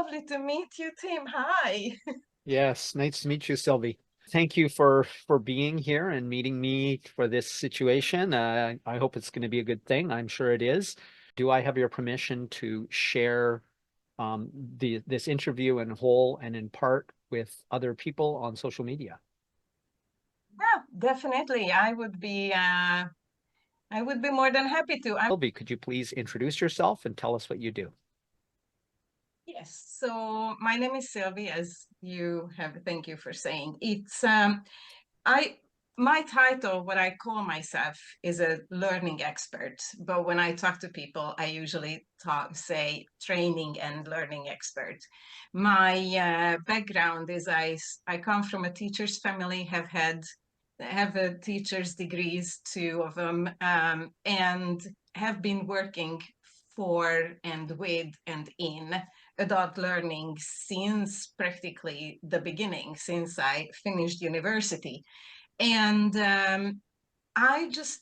lovely to meet you, Tim. Hi. Yes, nice to meet you, Sylvie. Thank you for being here and meeting me for this situation. I hope it's going to be a good thing. I'm sure it is. Do I have your permission to share this interview in whole and in part with other people on social media? Yeah, definitely. I would be more than happy to. Sylvie, could you please introduce yourself and tell us what you do? Yes. So my name is Silvie, as you have. Thank you for saying. I my title, what I call myself, is a learning expert. But when I talk to people, I usually say training and learning expert. My background is I come from a teacher's family, have a teacher's degrees, two of them, and have been working for and with and in adult learning since practically the beginning, since I finished university. And I just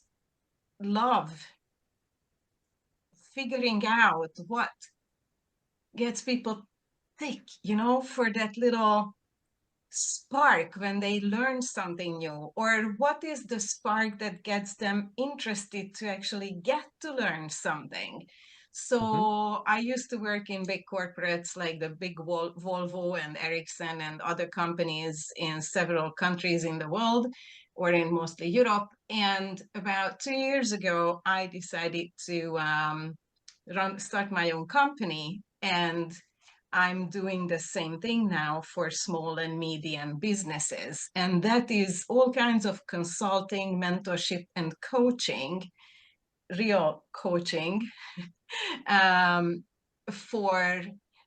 love figuring out what gets people thick, for that little spark when they learn something new, or what is the spark that gets them interested to actually get to learn something. Mhm. So I used to work in big corporates like the big Volvo and Ericsson and other companies in several countries in the world, or in mostly Europe. And about 2 years ago, I decided to start my own company, and I'm doing the same thing now for small and medium businesses. And that is all kinds of consulting, mentorship, and coaching, real coaching, um, for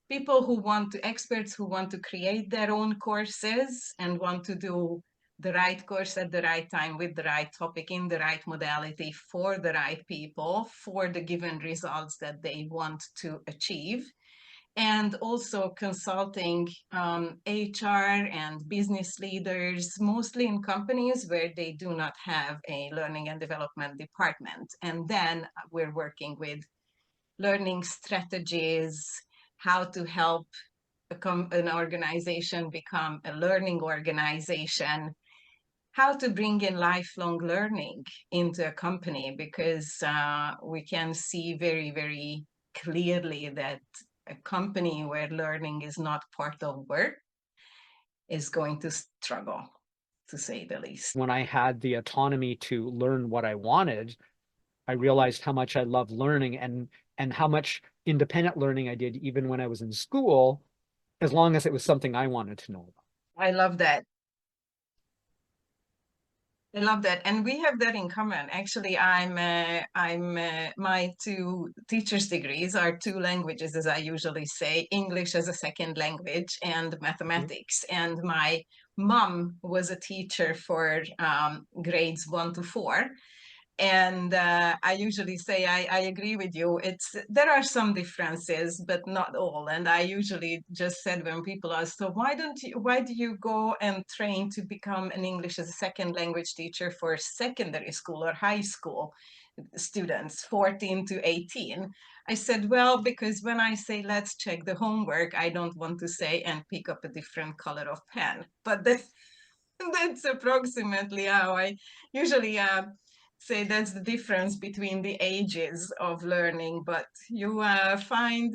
people who want to, experts who want to create their own courses and want to do the right course at the right time with the right topic in the right modality for the right people for the given results that they want to achieve, and also consulting HR and business leaders, mostly in companies where they do not have a learning and development department. And then we're working with learning strategies, how to help an organization become a learning organization, how to bring in lifelong learning into a company, because we can see very, very clearly that a company where learning is not part of work is going to struggle, to say the least. When I had the autonomy to learn what I wanted, I realized how much I love learning and how much independent learning I did even when I was in school, as long as it was something I wanted to know about. I love that. I love that, and we have that in common. Actually, my two teacher's degrees are two languages, as I usually say, English as a second language and Mhm. mathematics. And my mom was a teacher for grades 1 to 4, and I usually say I agree with you. There are some differences, but not all. And I usually just said when people ask, so why do you go and train to become an English as a second language teacher for secondary school or high school students, 14 to 18? I said, well, because when I say let's check the homework, I don't want to say and pick up a different color of pen. But that's approximately how I usually say that's the difference between the ages of learning. But you find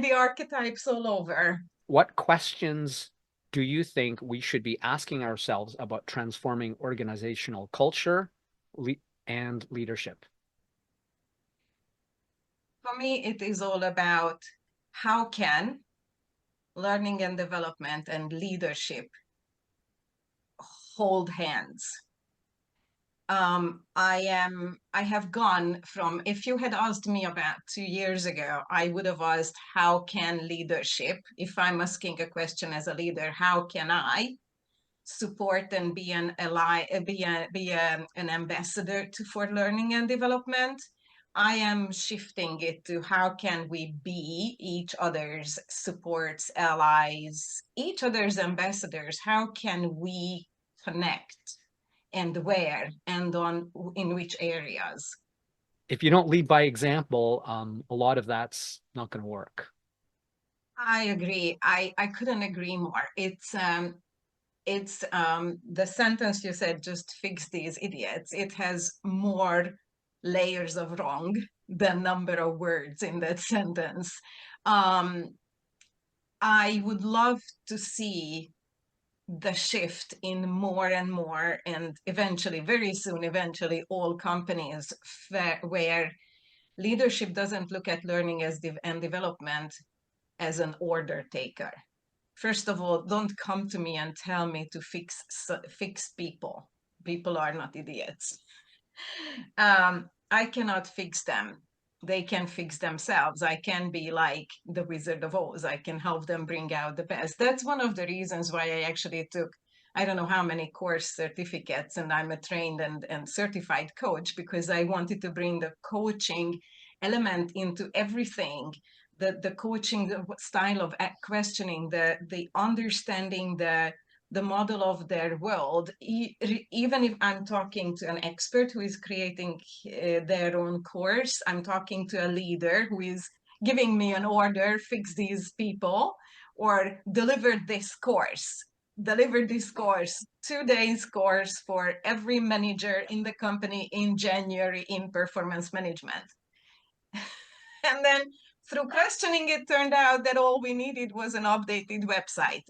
the archetypes all over. What questions do you think we should be asking ourselves about transforming organizational culture le and leadership? For me, it is all about how can learning and development and leadership hold hands. I have gone from, if you had asked me about 2 years ago, I would have asked, how can leadership, if I'm asking a question as a leader, how can I support and be an ally, an ambassador for learning and development? I am shifting it to how can we be each other's supports, allies, each other's ambassadors? How can we connect, and where, and on in which areas? If you don't lead by example, a lot of that's not going to work. I agree. I couldn't agree more. It's the sentence you said, just fix these idiots. It has more layers of wrong than number of words in that sentence. Um, I would love to see the shift in more and more, and eventually, very soon, eventually, all companies where leadership doesn't look at learning and development as an order taker. First of all, don't come to me and tell me to fix people. People are not idiots. I cannot fix them. They can fix themselves. I can be like the Wizard of Oz. I can help them bring out the best. That's one of the reasons why I actually took, I don't know how many course certificates, and I'm a trained and certified coach, because I wanted to bring the coaching element into everything. The coaching, the style of questioning, the understanding the model of their world, even if I'm talking to an expert who is creating their own course, I'm talking to a leader who is giving me an order, fix these people, or deliver this course. 2 days course for every manager in the company in January in performance management. And then through questioning, it turned out that all we needed was an updated website.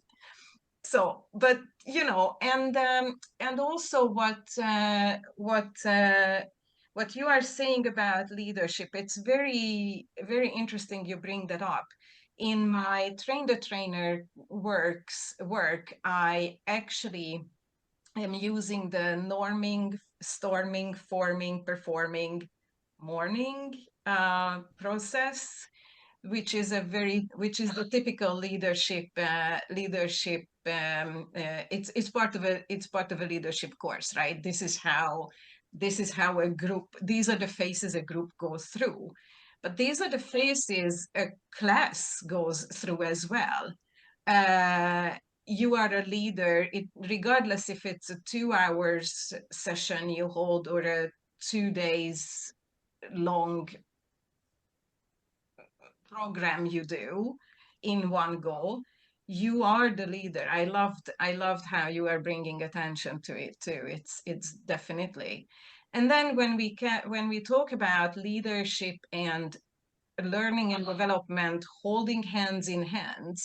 So, but and also what you are saying about leadership, it's very, very interesting you bring that up. In my train the trainer work, I actually am using the norming, storming, forming, performing, morning process, which is the typical leadership. It's part of a leadership course, right? This is how a group. These are the phases a group goes through, but these are the phases a class goes through as well. You are a leader, regardless if it's a 2 hours session you hold or a 2 days long program you do in one go. You are the leader. I loved how you are bringing attention to it too. It's definitely. And then when we talk about leadership and learning and development holding hand in hand,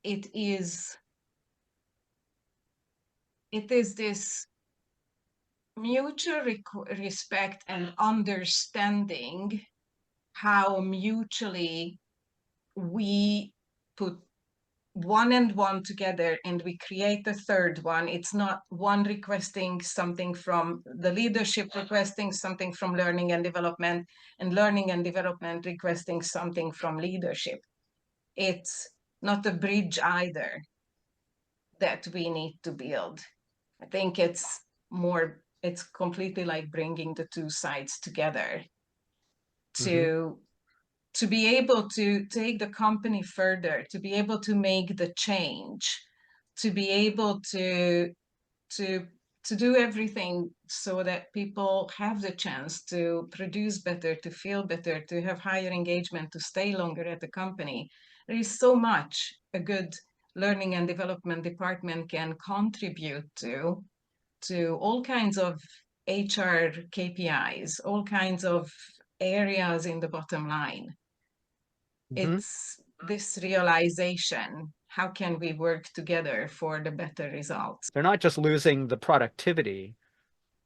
it is this mutual respect and understanding how mutually we put one and one together and we create a third one. It's not one requesting something from the leadership, requesting something from learning and development, and learning and development requesting something from leadership. It's not a bridge either that we need to build. I think it's completely like bringing the two sides together to be able to take the company further, to be able to make the change, to be able to do everything so that people have the chance to produce better, to feel better, to have higher engagement, to stay longer at the company. There is so much a good learning and development department can contribute to all kinds of HR KPIs, all kinds of areas in the bottom line. It's this realization, how can we work together for the better results? They're not just losing the productivity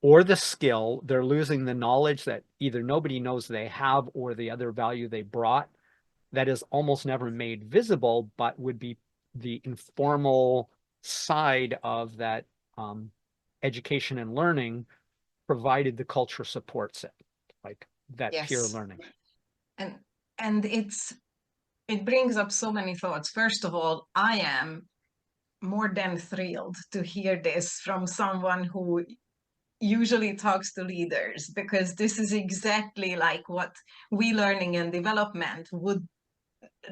or the skill, they're losing the knowledge that either nobody knows they have or the other value they brought that is almost never made visible, but would be the informal side of that education and learning, provided the culture supports it, like that peer Yes. learning. And it brings up so many thoughts. First of all, I am more than thrilled to hear this from someone who usually talks to leaders, because this is exactly like what we learning and development would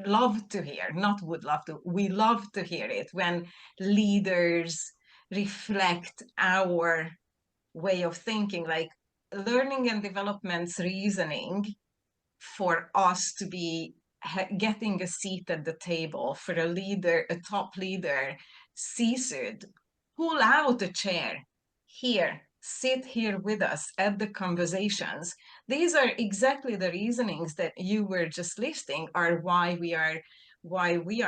love to hear. Not would love to, we love to hear it when leaders reflect our way of thinking, like learning and development's reasoning for us to be getting a seat at the table for a leader, a top leader, C-suite, pull out a chair here, sit here with us at the conversations. These are exactly the reasonings that you were just listing are why we are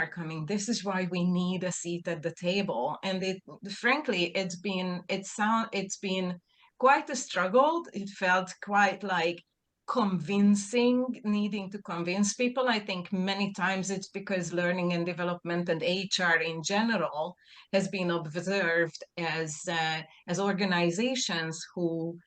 coming. This is why we need a seat at the table. And frankly, it's been quite a struggle. It felt quite like needing to convince people. I think many times it's because learning and development and HR in general has been observed as organizations who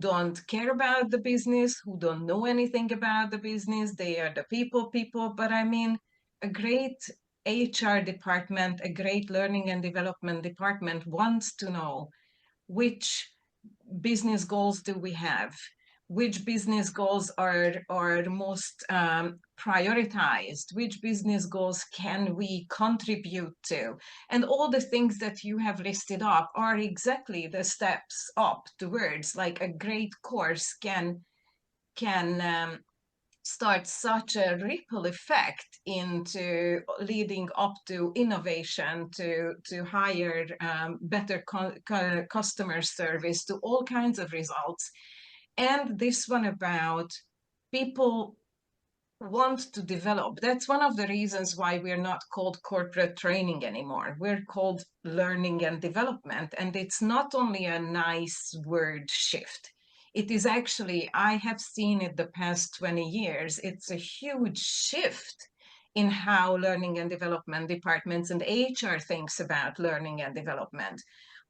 don't care about the business, who don't know anything about the business. They are the people. But I mean, a great HR department, a great learning and development department wants to know which business goals do we have, which business goals are most prioritized, which business goals can we contribute to, and all the things that you have listed up are exactly the steps up towards like a great course can start such a ripple effect into leading up to innovation, to higher, better customer service, to all kinds of results. And this one about people want to develop. That's one of the reasons why we're not called corporate training anymore. We're called learning and development. And it's not only a nice word shift. It is actually, I have seen it the past 20 years, it's a huge shift in how learning and development departments and HR thinks about learning and development.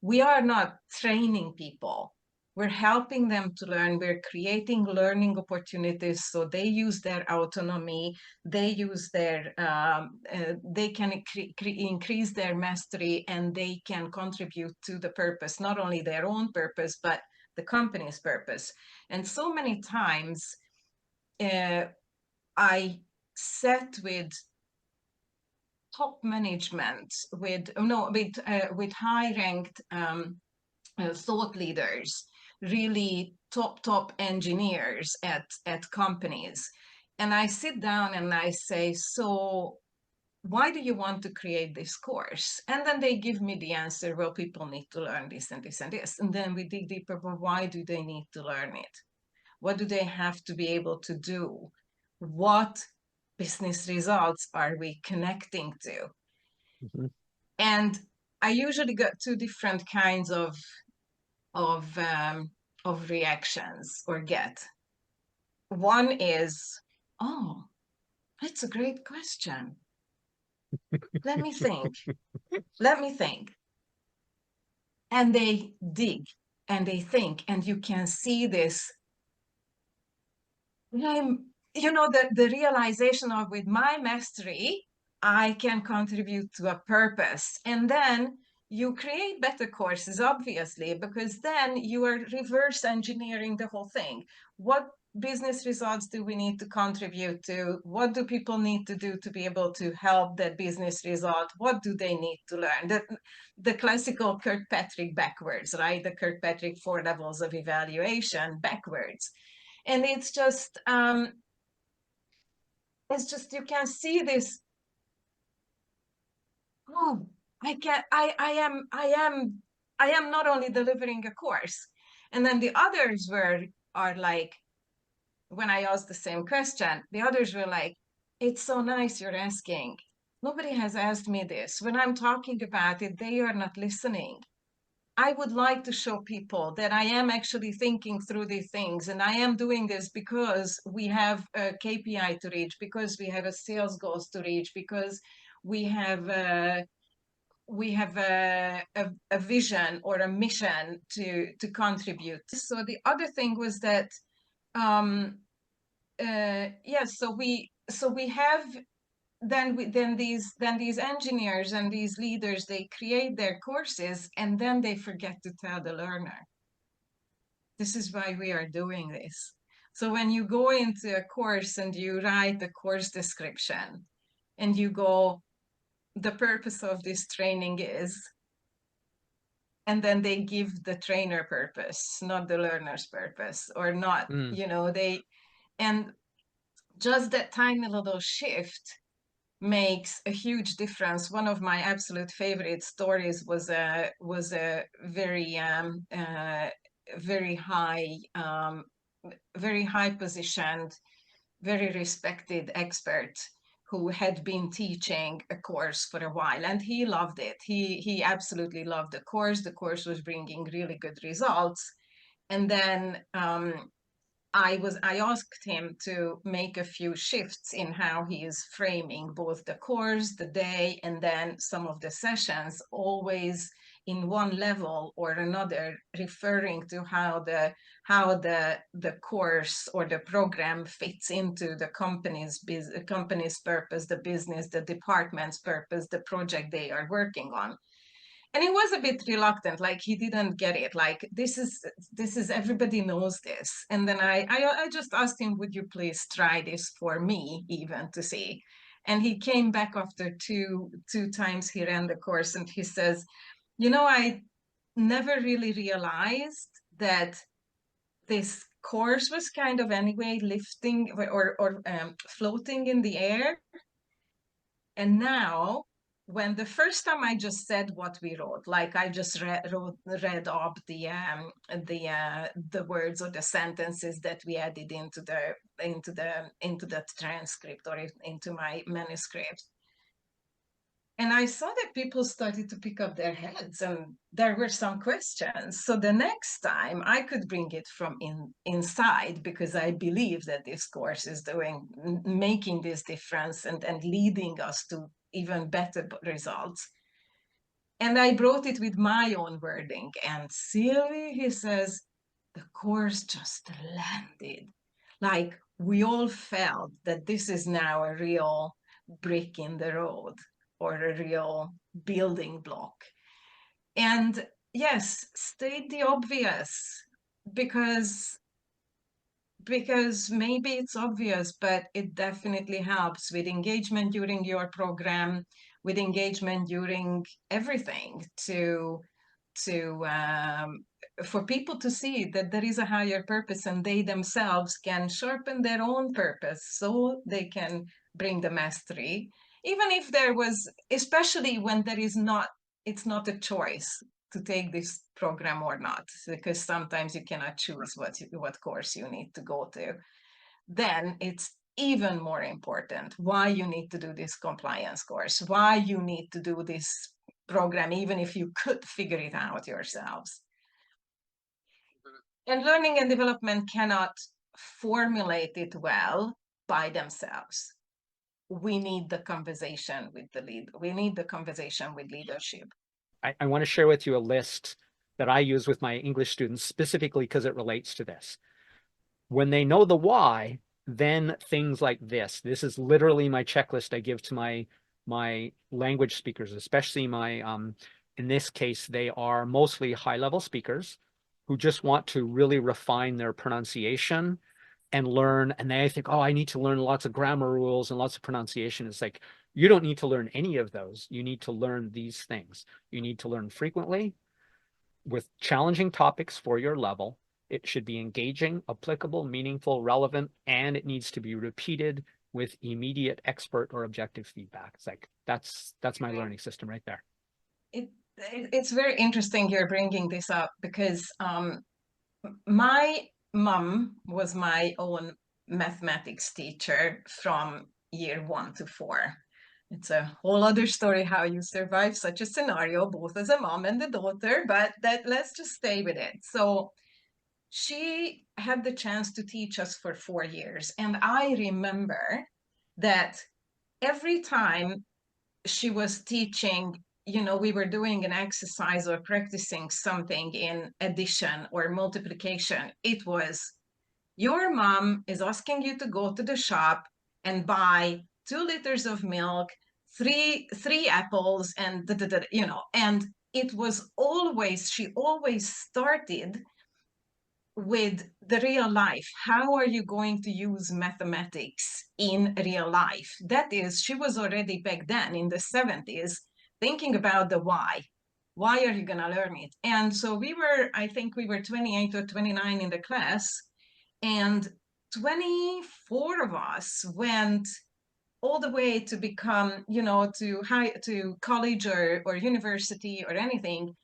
We are not training people. We're helping them to learn. We're creating learning opportunities so they use their autonomy. They use they can increase their mastery, and they can contribute to the purpose, not only their own purpose, but the company's purpose. And so many times I sat with top management, with high-ranked thought leaders, really top engineers at companies. And I sit down and I say, so why do you want to create this course? And then they give me the answer, well, people need to learn this and this and this. And then we dig deeper, but why do they need to learn it? What do they have to be able to do? What business results are we connecting to? Mhm. And I usually got two different kinds of reactions or get. One is, oh, that's a great question. Let me think. And they dig and they think, and you can see this. The realization of, with my mastery, I can contribute to a purpose. And then you create better courses, obviously, because then you are reverse engineering the whole thing. What business results do we need to contribute to? What do people need to do to be able to help that business result? What do they need to learn? The classical Kirkpatrick backwards, right? The Kirkpatrick 4 levels of evaluation backwards. And it's just you can see this. Oh, I am not only delivering a course. And then the others are like, when I asked the same question, the others were like, it's so nice you're asking. Nobody has asked me this. When I'm talking about it, they are not listening. I would like to show people that I am actually thinking through these things, and I am doing this because we have a KPI to reach, because we have a sales goals to reach, because we have a vision or a mission to contribute. So the other thing was that so we have then these engineers and these leaders, they create their courses and then they forget to tell the learner, this is why we are doing this. So when you go into a course and you write the course description and you go, the purpose of this training is, and then they give the trainer purpose, not the learner's purpose, or not, Mm. and just that tiny little shift makes a huge difference. One of my absolute favorite stories was a very high positioned, very respected expert who had been teaching a course for a while, and he loved it. He absolutely loved the course. The course was bringing really good results. And then I asked him to make a few shifts in how he is framing both the course, the day, and then some of the sessions, always in one level or another, referring to how the course or the program fits into the company's purpose, the business, the department's purpose, the project they are working on. And he was a bit reluctant, like he didn't get it, like this is everybody knows this. And then I just asked him, would you please try this for me, even to see. And he came back after two times he ran the course, and he says, I never really realized that this course was kind of anyway lifting or floating in the air. And now, when the first time I just said what we wrote, like I just read up the words or the sentences that we added into the transcript or into my manuscript, and I saw that people started to pick up their heads and there were some questions. So the next time I could bring it from inside, because I believe that this course is making this difference and leading us to even better results. And I brought it with my own wording. And Silvie, he says, the course just landed. Like we all felt that this is now a real brick in the road or a real building block. And yes, state the obvious, because maybe it's obvious, but it definitely helps with engagement during your program, with engagement during everything, to for people to see that there is a higher purpose, and they themselves can sharpen their own purpose so they can bring the mastery, even if there was, especially when it's not a choice to take this program or not, because sometimes you cannot choose what course you need to go to. Then it's even more important why you need to do this compliance course, why you need to do this program, even if you could figure it out yourselves. And learning and development cannot formulate it well by themselves. We need the conversation with the lead. We need the conversation with leadership. I want to share with you a list that I use with my English students specifically because it relates to this. When they know the why, then things like this is literally my checklist I give to my language speakers, especially my in this case, they are mostly high-level speakers who just want to really refine their pronunciation and learn. And they think, oh, I need to learn lots of grammar rules and lots of pronunciation. It's like, you don't need to learn any of those. You need to learn these things. You need to learn frequently with challenging topics for your level. It should be engaging, applicable, meaningful, relevant, and it needs to be repeated with immediate expert or objective feedback. It's like, that's my learning system right there. It's very interesting you're bringing this up, because my mom was my own mathematics teacher from year 1 to 4. It's a whole other story how you survive such a scenario, both as a mom and a daughter, but let's just stay with it. So she had the chance to teach us for 4 years. And I remember that every time she was teaching, we were doing an exercise or practicing something in addition or multiplication. It was, your mom is asking you to go to the shop and buy 2 liters of milk, three apples, and and it was always, she always started with the real life. How are you going to use mathematics in real life? That is, she was already back then in the 70s thinking about the why. Why are you going to learn it? And so I think we were 28 or 29 in the class, and 24 of us went all the way to become, to college or university or anything,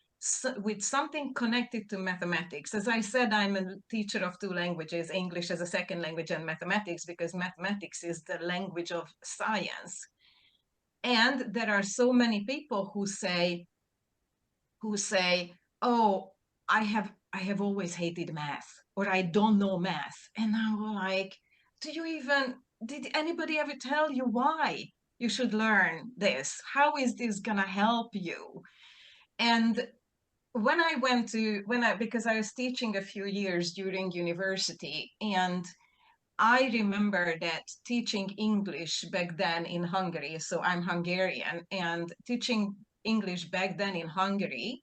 with something connected to mathematics. As I said, I'm a teacher of two languages, English as a second language and mathematics, because mathematics is the language of science. And there are so many people who say, oh, I have always hated math, or I don't know math. And I'm like, did anybody ever tell you why you should learn this? How is this gonna help you? And because I was teaching a few years during university, and I remember that teaching English back then in Hungary, so I'm Hungarian, and teaching English back then in Hungary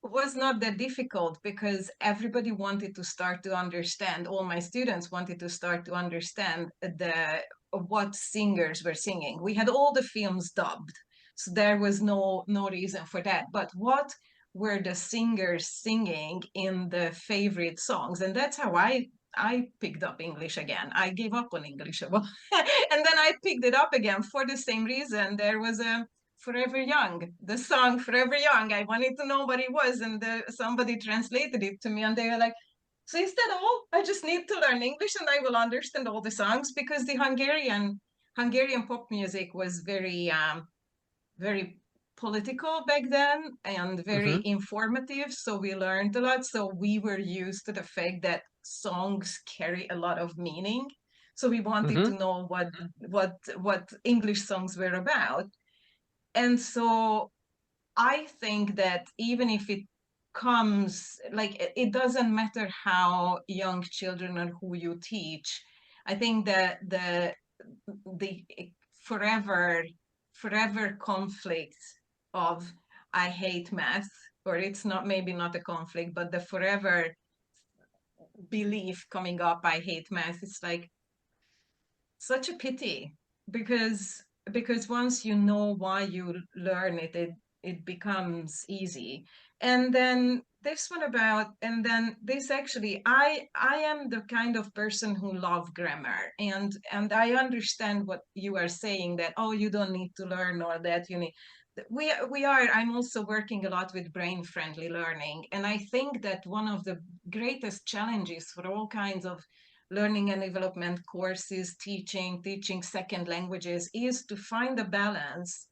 was not that difficult, because everybody wanted to start to understand, all my students wanted to start to understand what singers were singing. We had all the films dubbed, so there was no reason for that. But what were the singers singing in the favorite songs? And that's how I picked up English again. I gave up on English, and then I picked it up again for the same reason. There was a Forever Young, the song Forever Young. I wanted to know what it was, and somebody translated it to me, and they were like, so is that all? I just need to learn English and I will understand all the songs, because the Hungarian pop music was very political back then and very informative. So we learned a lot. So we were used to the fact that songs carry a lot of meaning. So we wanted to know what English songs were about. And so I think that even if it comes, like, it doesn't matter how young children or who you teach. I think that the forever conflict of I hate math, or it's not, maybe not a conflict, but the forever belief coming up, I hate math, it's like such a pity, because once you know why you learn it, it becomes easy. And then this actually, I am the kind of person who love grammar, and I understand what you are saying, that, oh, you don't need to learn all that, you need, I'm also working a lot with brain friendly learning, and I think that one of the greatest challenges for all kinds of learning and development courses, teaching second languages, is to find a balance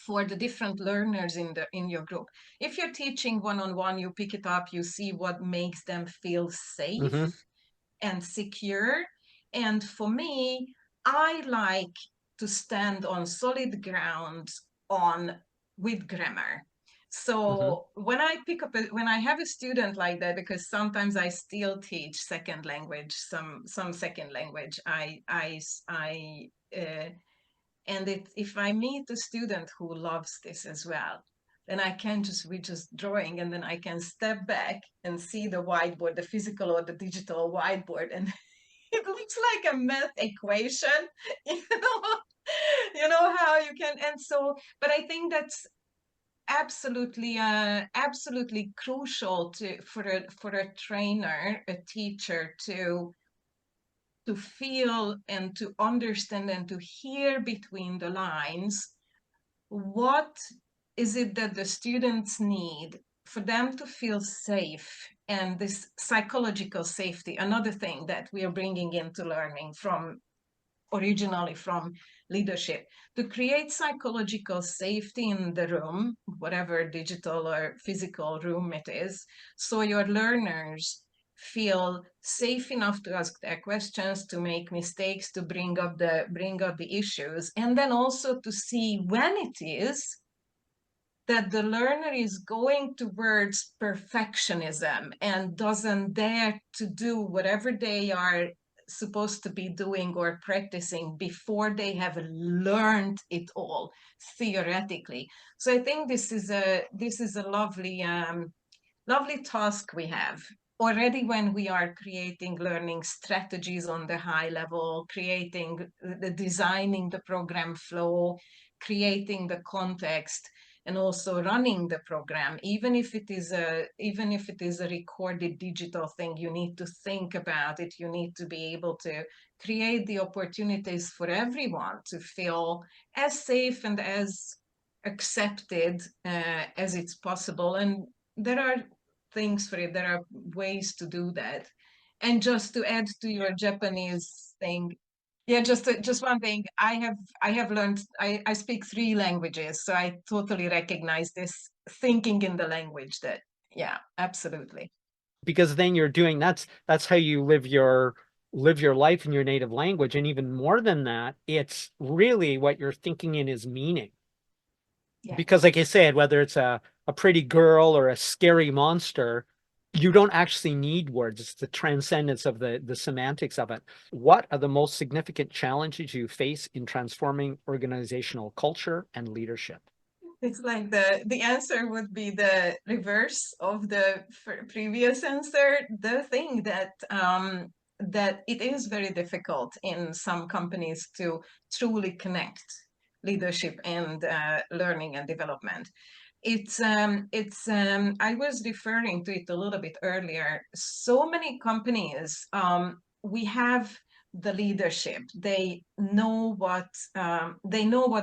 for the different learners in your group. If you're teaching one-on-one, you pick it up, you see what makes them feel safe and secure. And for me, I like to stand on solid ground with grammar. So when I have a student like that, because sometimes I still teach second language, some second language, if I meet a student who loves this as well, then we just drawing, and then I can step back and see the whiteboard, the physical or the digital whiteboard, and it looks like a math equation, you know how you can. And so, but I think that's absolutely crucial for a trainer, a teacher, to feel and to understand and to hear between the lines. What is it that the students need for them to feel safe? And this psychological safety, another thing that we are bringing into learning originally from leadership, to create psychological safety in the room, whatever digital or physical room it is, so your learners feel safe enough to ask their questions, to make mistakes, to bring up the issues, and then also to see when it is that the learner is going towards perfectionism and doesn't dare to do whatever they are supposed to be doing or practicing before they have learned it all theoretically. So I think this is a lovely task we have already when we are creating learning strategies on the high level, designing the program flow, creating the context. and also running the program. Even if it is a recorded digital thing, you need to think about it. You need to be able to create the opportunities for everyone to feel as safe and as accepted as it's possible. And there are things for it. There are ways to do that. And just to add to your Japanese thing, yeah, just one thing. I have learned. I speak 3 languages, so I totally recognize this thinking in the language. That yeah, absolutely. Because then you're doing that's how you live your life in your native language. And even more than that, it's really what you're thinking in is meaning. Yeah. Because like I said, whether it's a pretty girl or a scary monster, you don't actually need words. It's the transcendence of the semantics of it. What are the most significant challenges you face in transforming organizational culture and leadership? It's like the answer would be the reverse of the previous answer. The thing that it is very difficult in some companies to truly connect leadership and learning and development. I was referring to it a little bit earlier. So many companies, we have the leadership. They know what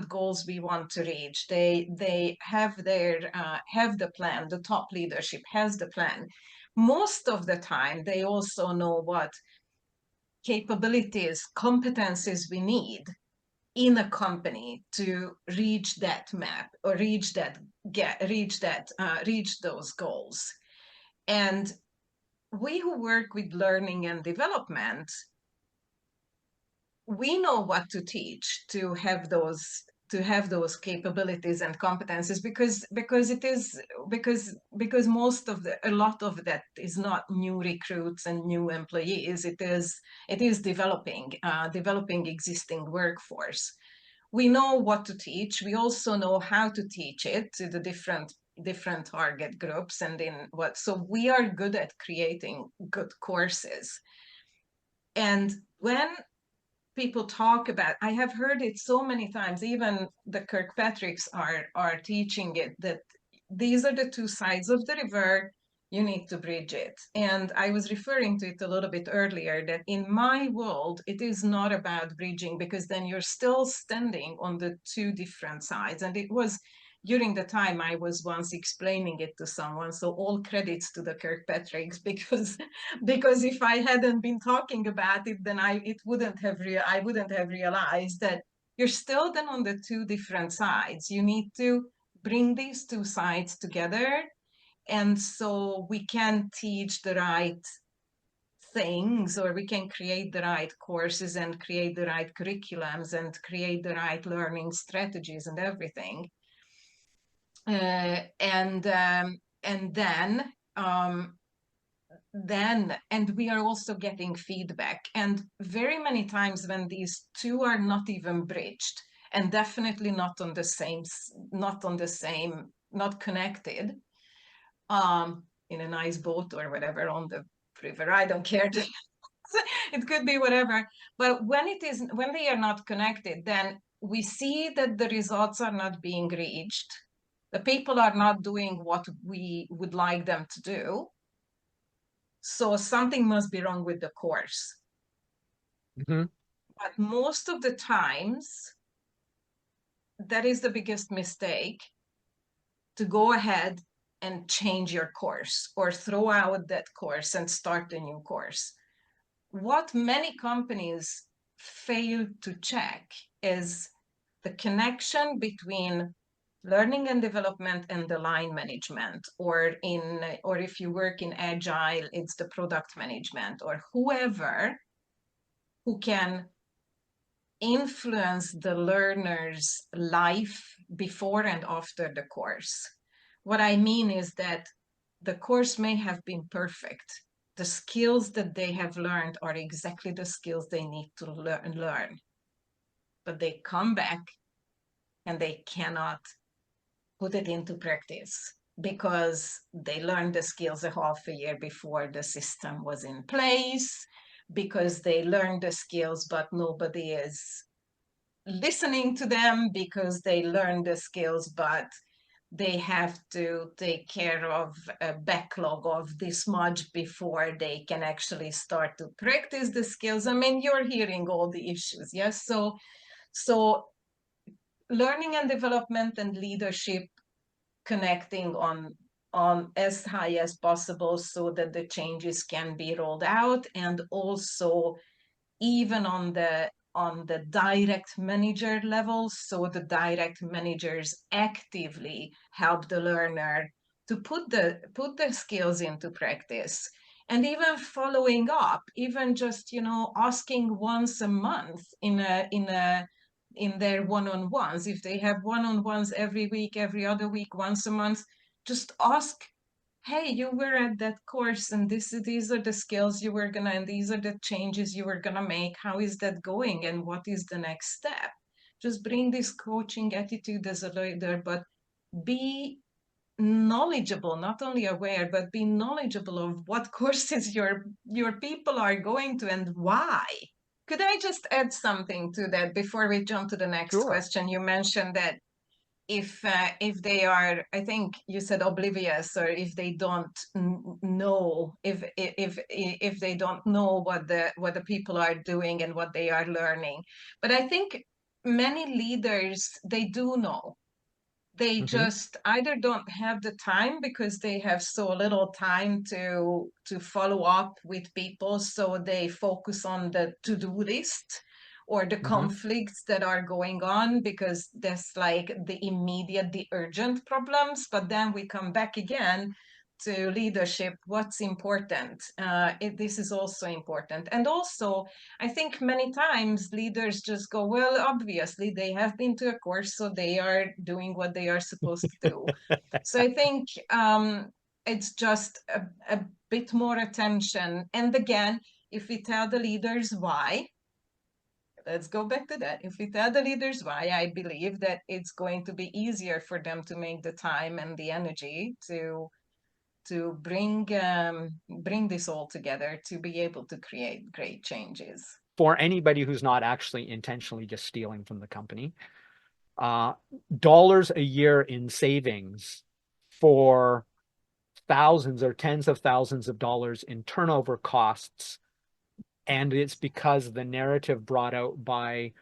goals we want to reach. They have the plan. The top leadership has the plan. Most of the time, they also know what capabilities, competencies we need in a company to reach that map or reach those goals. And we who work with learning and development, we know what to teach to have those capabilities and competencies, because most of a lot of that is not new recruits and new employees. It is developing existing workforce. We know what to teach. We also know how to teach it to the different target groups and in what. So we are good at creating good courses. And when people talk about, I have heard it so many times, even the Kirkpatricks are teaching it, that these are the 2 sides of the river, you need to bridge it. And I was referring to it a little bit earlier, that in my world it is not about bridging, because then you're still standing on the 2 different sides. And it was during the time I was once explaining it to someone, so all credits to the Kirkpatricks, because if I hadn't been talking about it, then I wouldn't have realized that you're still then on the 2 different sides. You need to bring these 2 sides together, and so we can teach the right things, or we can create the right courses and create the right curriculums and create the right learning strategies and everything. And then we are also getting feedback, and very many times when these 2 are not even bridged, and definitely not not connected, in a nice boat or whatever on the river, I don't care. It could be whatever. But when they are not connected, then we see that the results are not being reached. The people are not doing what we would like them to do. So something must be wrong with the course. Mhm. But most of the times, that is the biggest mistake, to go ahead and change your course or throw out that course and start a new course. What many companies fail to check is the connection between learning and development and the line management, or if you work in agile, it's the product management, or whoever who can influence the learner's life before and after the course. What I mean is that the course may have been perfect. The skills that they have learned are exactly the skills they need to learn. But they come back and they cannot put it into practice because they learned the skills a half a year before the system was in place, because they learned the skills but nobody is listening to them, because they learned the skills but they have to take care of a backlog of this much before they can actually start to practice the skills. I mean, you're hearing all the issues, yes? So learning and development and leadership connecting on as high as possible so that the changes can be rolled out, and also even on the direct manager level, so the direct managers actively help the learner to put the skills into practice, and even following up, even just asking once a month in their one-on-ones, if they have one-on-ones every week, every other week, once a month, just ask, hey, you were at that course and these are the skills you were gonna, and these are the changes you were gonna make. How is that going? And what is the next step? Just bring this coaching attitude as a leader, but be knowledgeable, not only aware, but be knowledgeable of what courses your people are going to and why. Could I just add something to that before we jump to the next Sure. question? You mentioned that if they are, I think you said oblivious, or if they don't know, if they don't know what the people are doing and what they are learning. But I think many leaders, they do know. They Hmm. just either don't have the time because they have so little time to follow up with people, so they focus on the to-do list or the Hmm. conflicts that are going on, because that's like the immediate, the urgent problems. But then we come back again to leadership. What's important? This is also important. And also, I think many times leaders just go, well, obviously they have been to a course, so they are doing what they are supposed to do. So I think it's just a bit more attention. And again, if we tell the leaders why, let's go back to that. If we tell the leaders why, I believe that it's going to be easier for them to make the time and the energy to bring this all together, to be able to create great changes. For anybody who's not actually intentionally just stealing from the company, dollars a year in savings for thousands or tens of thousands of dollars in turnover costs. And it's because the narrative brought out by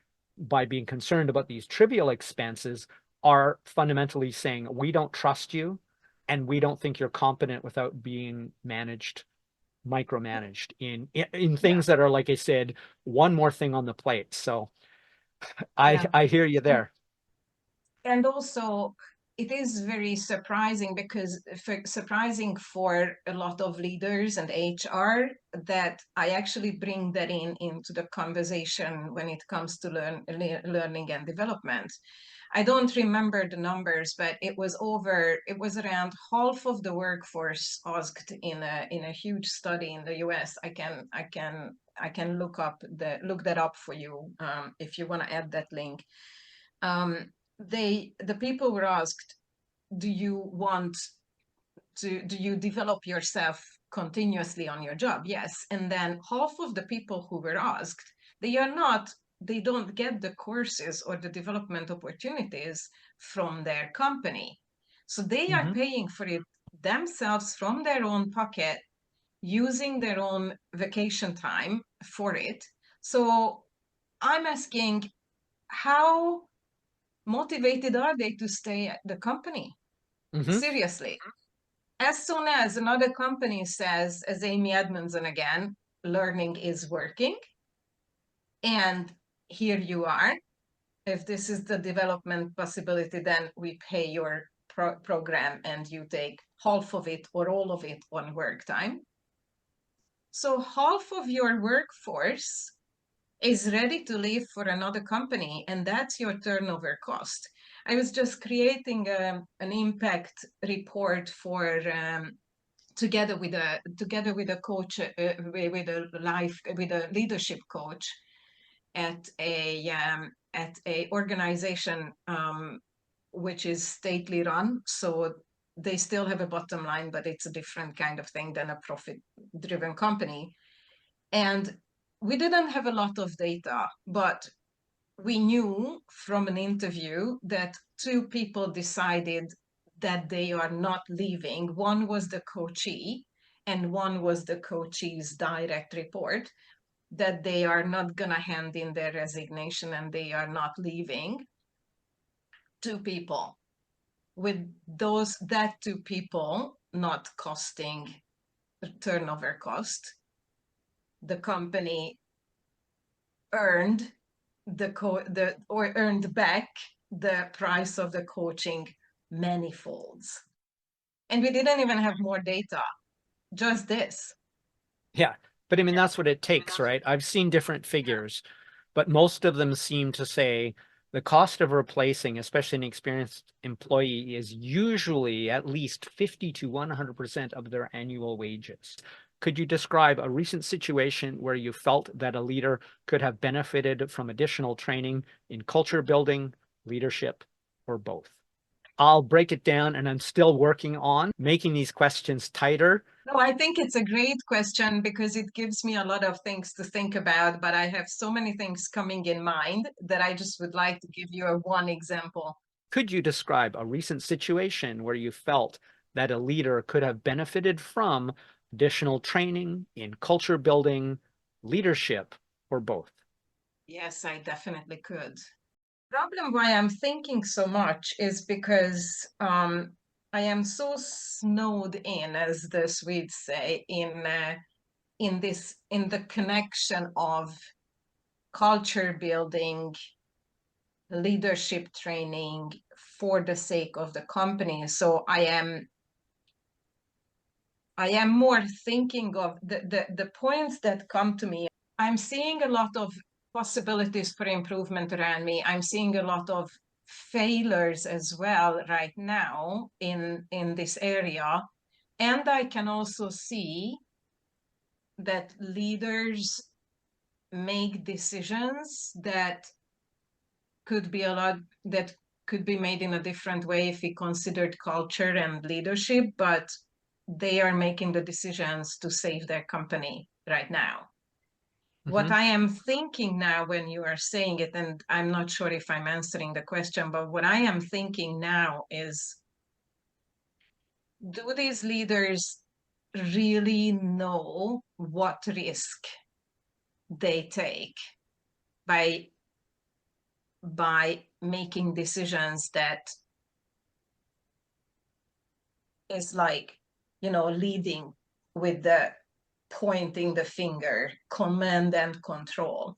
being concerned about these trivial expenses are fundamentally saying, we don't trust you and we don't think you're competent without being micromanaged in Yeah, things that are, like I said, one more thing on the plate. So yeah. I hear you there. And also, it is very surprising, because surprising for a lot of leaders and HR, that I actually bring that into the conversation when it comes to learning and development. I don't remember the numbers, but it was around half of the workforce asked in a huge study in the US. I can look that up for you, if you want to add that link. The people were asked, do you develop yourself continuously on your job? Yes. And then half of the people who were asked, they don't get the courses or the development opportunities from their company. So they are Mm-hmm. paying for it themselves from their own pocket, using their own vacation time for it. So I'm asking, how motivated are they to stay at the company? Mm-hmm. Seriously. As soon as another company says, as Amy Edmondson again, learning is working, and here you are, if this is the development possibility, then we pay your program and you take half of it or all of it on work time. So half of your workforce is ready to leave for another company, and that's your turnover cost. I was just creating an impact report for together with a coach, with a leadership coach at a organization which is stately run. So they still have a bottom line, but it's a different kind of thing than a profit driven company. And we didn't have a lot of data, but we knew from an interview that two people decided that they are not leaving. One was the coachee, and one was the coachee's direct report, that they are not going to hand in their resignation and they are not leaving. Two people. With that two people not costing turnover cost, the company earned or earned back the price of the coaching manifolds. And we didn't even have more data, just this. Yeah. But I mean, that's what it takes, right? I've seen different figures, but most of them seem to say the cost of replacing, especially an experienced employee, is usually at least 50 to 100% of their annual wages. Could you describe a recent situation where you felt that a leader could have benefited from additional training in culture building, leadership, or both? I'll break it down, and I'm still working on making these questions tighter. No, I think it's a great question because it gives me a lot of things to think about, but I have so many things coming in mind that I just would like to give you one example. Could you describe a recent situation where you felt that a leader could have benefited from additional training in culture building, leadership, or both? Yes, I definitely could. Problem why I'm thinking so much is because I am so snowed in, as the Swedes say, in the connection of culture building, leadership training for the sake of the company. So I am more thinking of the points that come to me. I'm seeing a lot of possibilities for improvement around me. I'm seeing a lot of failures as well right now in this area. And I can also see that leaders make decisions that could be made in a different way if we considered culture and leadership, but they are making the decisions to save their company right now. What I am thinking now when you are saying it, and I'm not sure if I'm answering the question, but what I am thinking now is, do these leaders really know what risk they take by making decisions that is like, leading with the pointing the finger, command and control?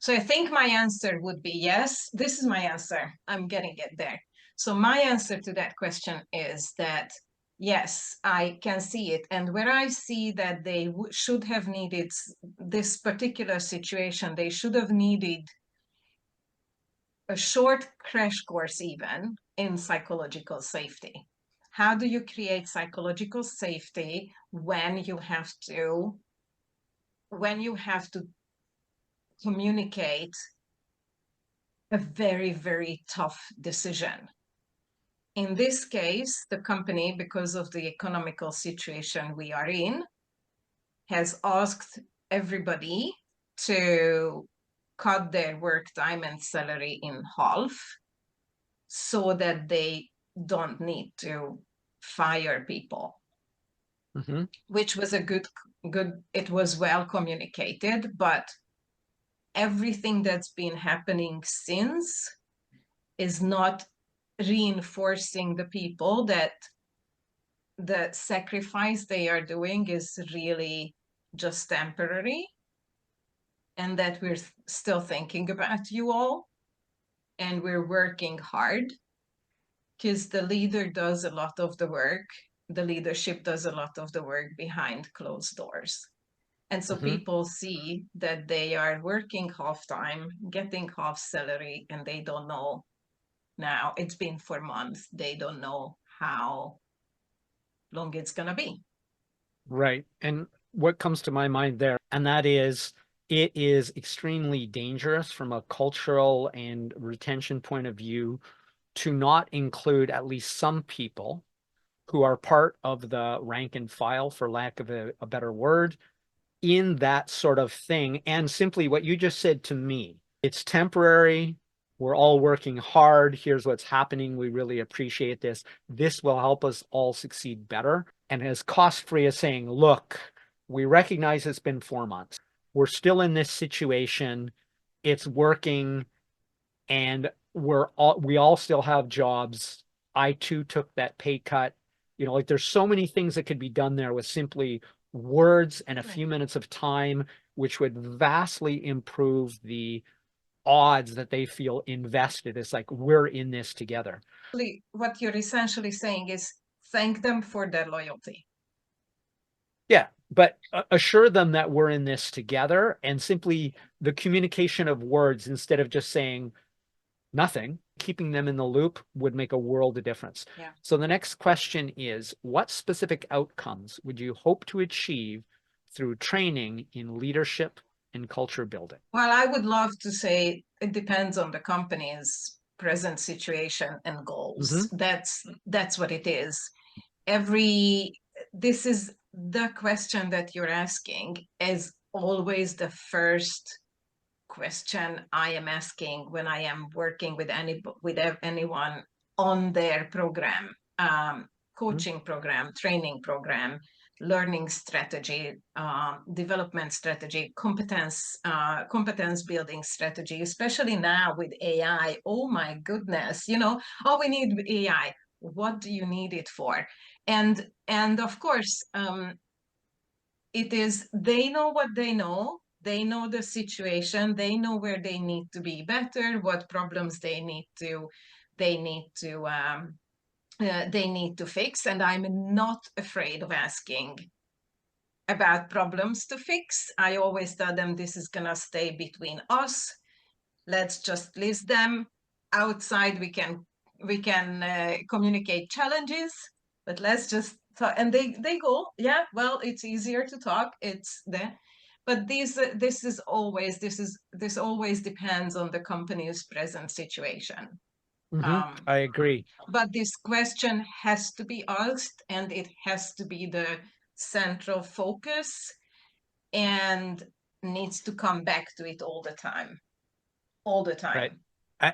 So I think my answer would be yes. This is my answer. I'm getting it there. So my answer to that question is that yes, I can see it. And where I see that they should have needed this particular situation, they should have needed a short crash course even in psychological safety. How do you create psychological safety when you have to communicate a very, very tough decision? In this case, the company, because of the economical situation we are in, has asked everybody to cut their work time and salary in half so that they don't need to fire people, which was it was well communicated, but everything that's been happening since is not reinforcing the people that the sacrifice they are doing is really just temporary, and that we're still thinking about you all and we're working hard, because the leader does a lot of the work. The leadership does a lot of the work behind closed doors. And so people see that they are working half time, getting half salary, and they don't know now. It's been 4 months. They don't know how long it's going to be. Right. And what comes to my mind there, and that is, it is extremely dangerous from a cultural and retention point of view to not include at least some people who are part of the rank and file, for lack of a better word, in that sort of thing. And simply what you just said to me, it's temporary, we're all working hard. Here's what's happening. We really appreciate this. This will help us all succeed better. And as cost-free as saying, look, we recognize it's been 4 months. We're still in this situation. It's working, and we all still have jobs. I too took that pay cut. Like there's so many things that could be done there with simply words and a few minutes of time, which would vastly improve the odds that they feel invested. It's like, we're in this together. What you're essentially saying is thank them for their loyalty. Yeah, but assure them that we're in this together, and simply the communication of words instead of just saying nothing, keeping them in the loop would make a world of difference. Yeah. So the next question is, what specific outcomes would you hope to achieve through training in leadership and culture building? Well, I would love to say it depends on the company's present situation and goals. That's what it is. This is the question that you're asking is always the first question I am asking when I am working with anyone on their program, coaching program, training program, learning strategy, development strategy, competence building strategy, especially now with AI. Oh my goodness, oh, we need AI. What do you need it for? And of course, it is, they know what they know. They know the situation. They know where they need to be better, what problems they need to fix. And I'm not afraid of asking about problems to fix. I always tell them this is gonna stay between us. Let's just list them. Outside we can communicate challenges, but let's just talk. And they go, yeah, well, it's easier to talk. It's there. But this always depends on the company's present situation. I agree. But this question has to be asked, and it has to be the central focus, and needs to come back to it all the time. Right.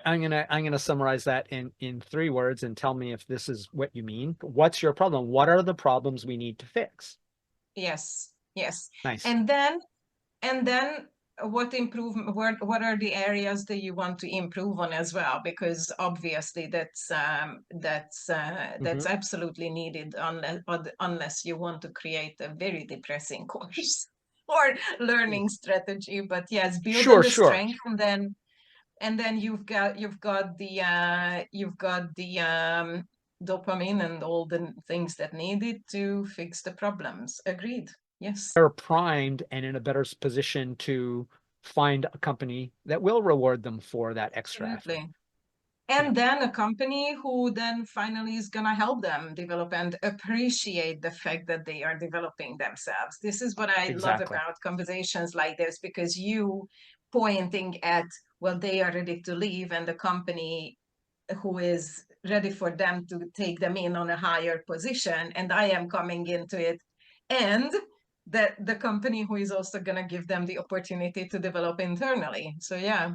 I'm gonna summarize that in 3 words and tell me if this is what you mean. What's your problem? What are the problems we need to fix? Yes. Nice. And then what are the areas that you want to improve on as well? Because obviously that's absolutely needed, unless you want to create a very depressing course or learning strategy. But yes, build on the strength, and then you've got the dopamine and all the things that needed to fix the problems. Agreed. Yes. They're primed and in a better position to find a company that will reward them for that extra effort. And then a company who then finally is going to help them develop and appreciate the fact that they are developing themselves. This is what I love about conversations like this, because you pointing at, well, they are ready to leave, and the company who is ready for them to take them in on a higher position, and I am coming into it, and that the company who is also going to give them the opportunity to develop internally. So yeah.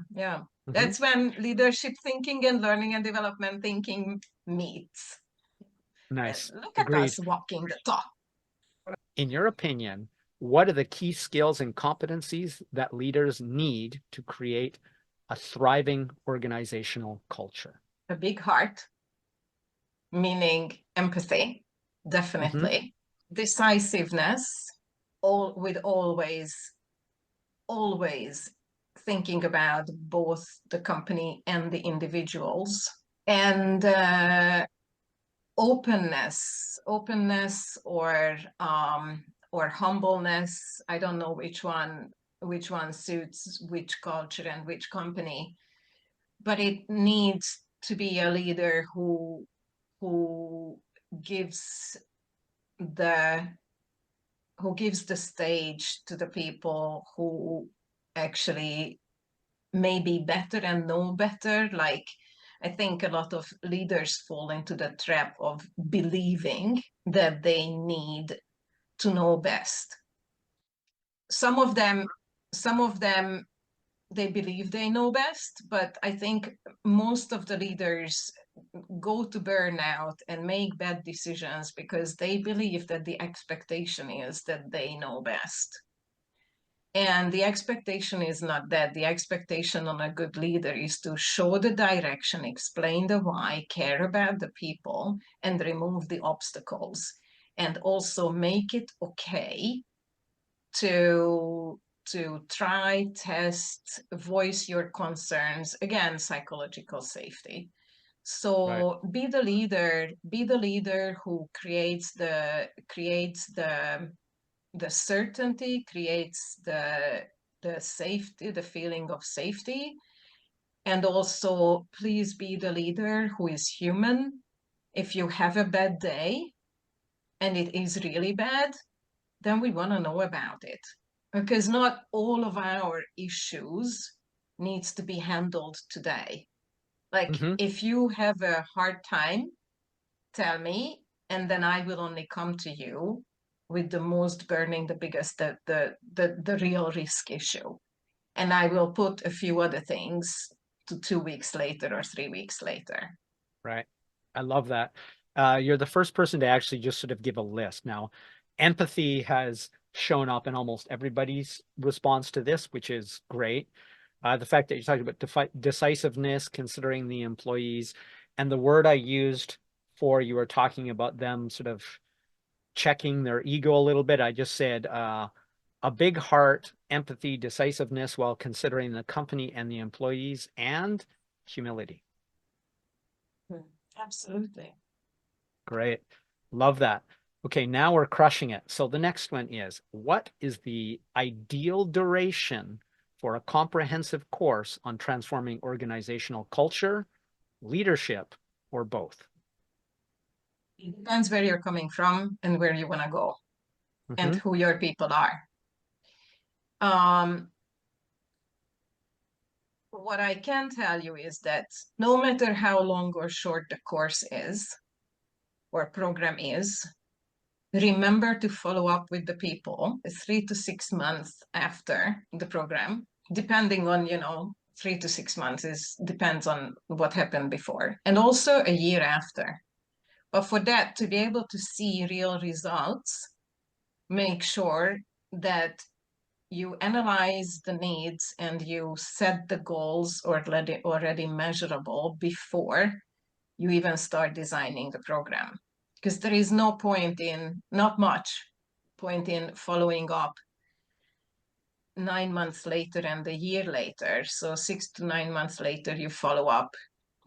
That's when leadership thinking and learning and development thinking meets. Nice. Look at us walking the talk. In your opinion, what are the key skills and competencies that leaders need to create a thriving organizational culture? A big heart, meaning empathy, definitely. Decisiveness, always thinking about both the company and the individuals, and openness or humbleness. I don't know which one suits which culture and which company, but it needs to be a leader who gives the stage to the people who actually may be better and know better. Like, I think a lot of leaders fall into the trap of believing that they need to know best. Some of them they believe they know best, but I think most of the leaders go to burnout and make bad decisions because they believe that the expectation is that they know best. And the expectation is not that. The expectation on a good leader is to show the direction, explain the why, care about the people, and remove the obstacles. And also make it okay to try, test, voice your concerns. Again, psychological safety. Right. So be the leader who creates the certainty, creates the safety, the feeling of safety. And also please be the leader who is human. If you have a bad day and it is really bad, then we want to know about it, because not all of our issues needs to be handled today. Like Mm-hmm. if you have a hard time, tell me, and then I will only come to you with the most burning, the biggest, the real risk issue. And I will put a few other things to 2 weeks later or 3 weeks later. Right. I love that. You're the first person to actually just sort of give a list. Now, empathy has shown up in almost everybody's response to this, which is great. The fact that you're talking about decisiveness, considering the employees, and the word I used for you were talking about them sort of checking their ego a little bit. I just said a big heart, empathy, decisiveness while considering the company and the employees, and humility. Absolutely. Great. Love that. Okay, now we're crushing it. So the next one is, what is the ideal duration for a comprehensive course on transforming organizational culture, leadership, or both? It depends where you're coming from and where you want to go and Mm-hmm. who your people are. Um, what I can tell you is that no matter how long or short the course is or program is, remember to follow up with the people 3 to 6 months after the program, depending on, 3 to 6 months is depends on what happened before, and also a year after. But for that to be able to see real results, make sure that you analyze the needs and you set the goals already measurable before you even start designing the program. Because there is no point in, not much point in following up 9 months later and a year later. So 6 to 9 months later, you follow up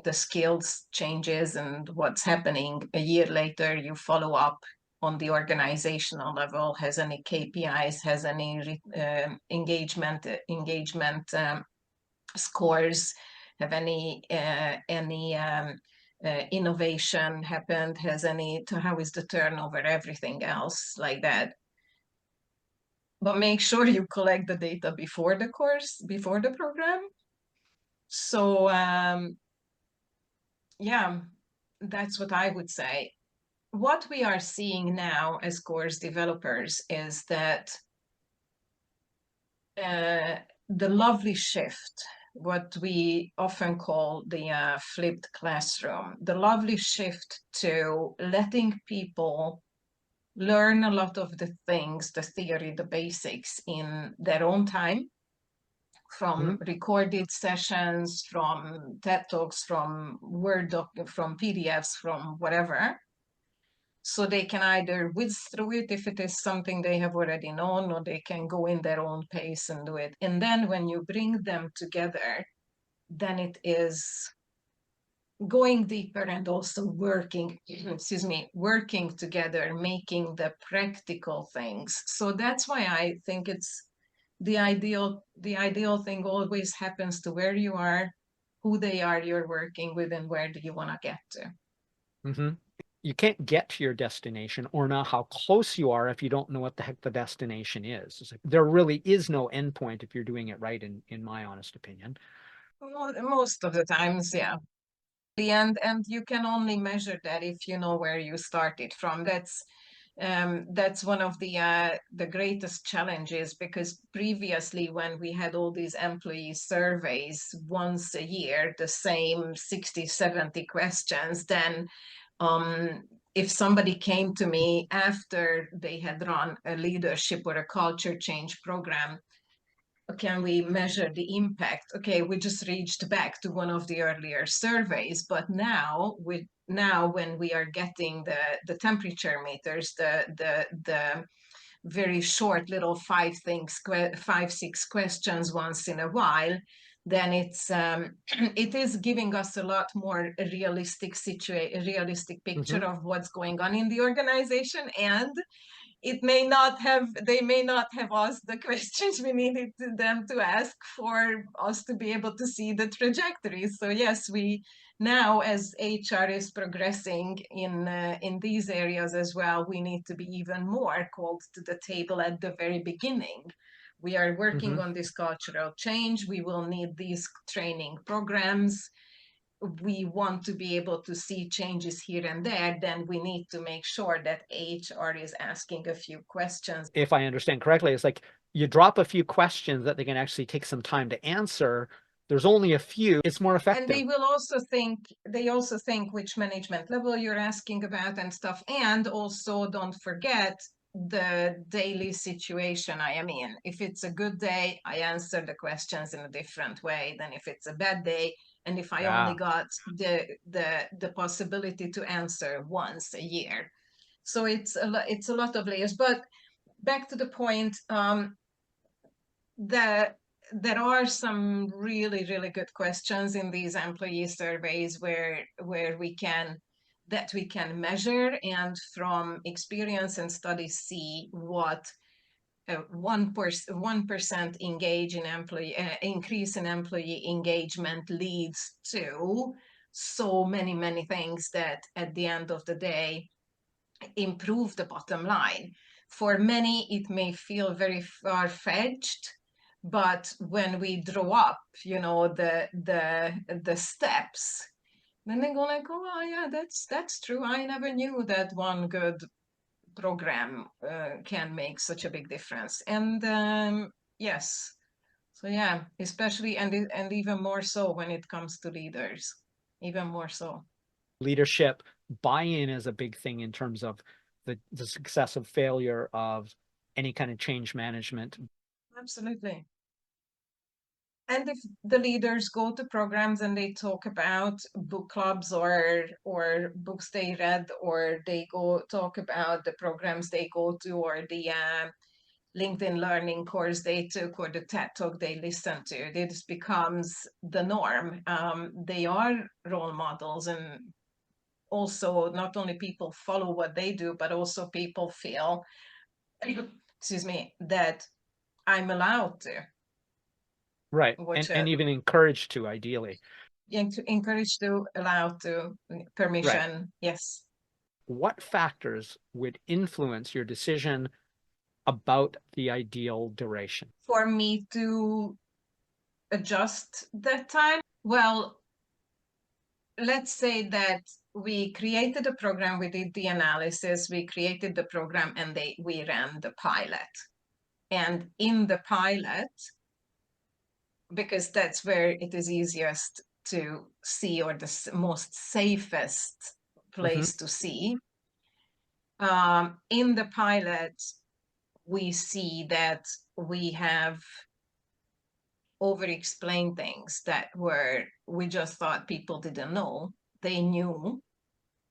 the skills changes and what's happening. A year later, you follow up on the organizational level, has any KPIs, has any engagement scores, have any innovation happened, has any, how is the turnover, everything else like that. But make sure you collect the data before the course, before the program. So yeah, that's what I would say. What we are seeing now as course developers is that the lovely shift, what we often call the flipped classroom, the lovely shift to letting people learn a lot of the things, the theory, the basics in their own time, Mm-hmm. from recorded sessions, from TED Talks, from from PDFs, from whatever. So they can either whiz through it if it is something they have already known, or they can go in their own pace and do it. And then when you bring them together, then it is going deeper and also working, excuse me, working together, making the practical things. So that's why I think it's the ideal thing always happens to where you are, who they are you're working with, and where do you want to get to. Mm-hmm. You can't get to your destination or know how close you are if you don't know what the heck the destination is. It's like, there really is no endpoint if you're doing it right, in my honest opinion. Most of the times, yeah. The end, and you can only measure that if you know where you started from. That's That's one of the greatest challenges, because previously when we had all these employee surveys once a year, the same 60, 70 questions, then if somebody came to me after they had run a leadership or a culture change program, can we measure the impact? Okay, we just reached back to one of the earlier surveys, but now when we are getting the temperature meters, the very short little 5, 6 questions once in a while, then it is giving us a lot more realistic picture Mhm. of what's going on in the organization, and they may not have asked the questions we needed them to ask for us to be able to see the trajectory. So yes, we now, as HR is progressing in these areas as well, we need to be even more called to the table at the very beginning. We are working Mhm. on this cultural change. We will need these training programs. We want to be able to see changes here and there, then we need to make sure that HR is asking a few questions. If I understand correctly, it's like you drop a few questions that they can actually take some time to answer. There's only a few. It's more And effective. they also think which management level you're asking about and stuff. And also don't forget the daily situation I am in. If it's a good day, I answer the questions in a different way than if it's a bad day. And if I only Yeah. got the possibility to answer once a year. So it's a lot of layers. But back to the point, that there are some really, really good questions in these employee surveys where we can measure, and from experience and studies see what 1% increase in employee engagement leads to. So many things that at the end of the day improve the bottom line. For many, it may feel very far-fetched, but when we draw up, the steps, then they go like, oh yeah, that's true. I never knew that one good program can make such a big difference. And yes, so yeah, especially and even more so when it comes to leaders, even more so. Leadership buy-in is a big thing in terms of the success or failure of any kind of change management. Absolutely. And if the leaders go to programs and they talk about book clubs or books they read, or they go talk about the programs they go to, or the LinkedIn learning course they took, or the TED talk they listened to, this becomes the norm. They are role models, and also not only people follow what they do, but also people feel, excuse me, that I'm allowed to, Right. which And even encouraged to, ideally. encourage to, allow to, Right. permission, yes. What factors would influence your decision about the ideal duration? For me to adjust that time, well, let's say that we created a program, we did the analysis, we created the program, and we ran the pilot. And in the pilot, because that's where it is easiest to see, or the most safest Mhm. place to see, in the pilot, we see that we have over-explained things that we just thought people didn't know. They knew,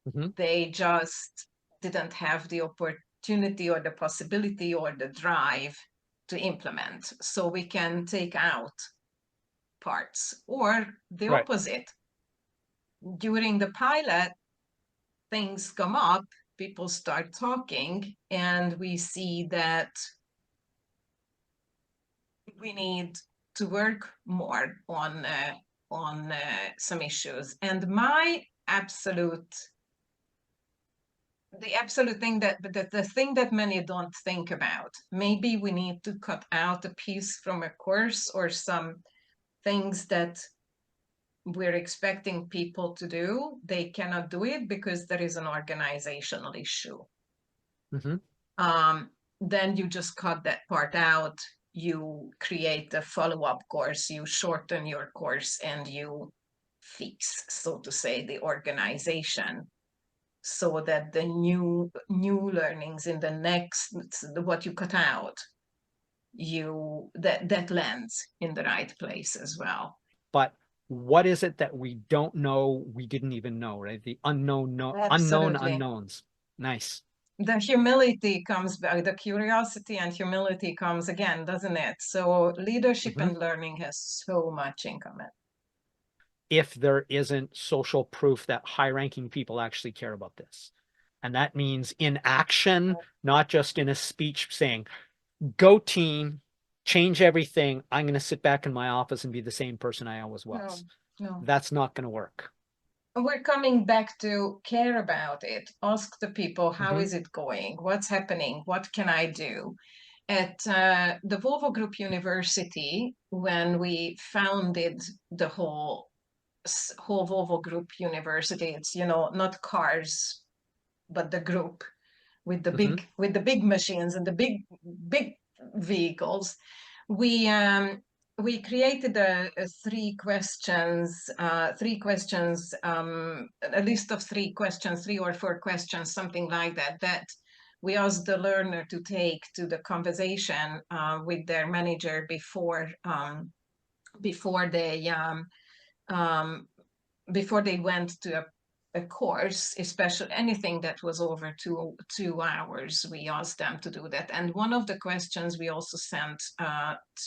Mhm. they just didn't have the opportunity or the possibility or the drive to implement. So we can take out parts, or the Right. opposite. During the pilot, things come up, people start talking, and we see that we need to work more on some issues. And the absolute thing the thing that many don't think about, maybe we need to cut out a piece from a course, or some things that we're expecting people to do, they cannot do it because there is an organizational issue. Mm-hmm. Then you just cut that part out. You create a follow-up course, you shorten your course, and you fix, so to say, the organization, so that the new learnings in the next, what you cut out, that lands in the right place as well. But what is it that we don't know, we didn't even know, right? The unknown Absolutely. unknowns. Nice. The humility comes back, the curiosity and humility comes again, doesn't it? So leadership Mm-hmm. and learning has so much in common. If there isn't social proof that high-ranking people actually care about this. And that means in action, not just in a speech saying, go team, change everything. I'm going to sit back in my office and be the same person I always was. No. That's not going to work. We're coming back to care about it. Ask the people, how Mm-hmm. is it going? What's happening? What can I do? At the Volvo Group University, when we founded the whole Volvo Group University, it's, not cars, but the group with the Mm-hmm. big machines and the big vehicles. We created a three questions, a list of three questions, 3 or 4 questions, something like that, that we asked the learner to take to the conversation with their manager before they went to a course, especially anything that was over 2 hours. We asked them to do that, and one of the questions we also sent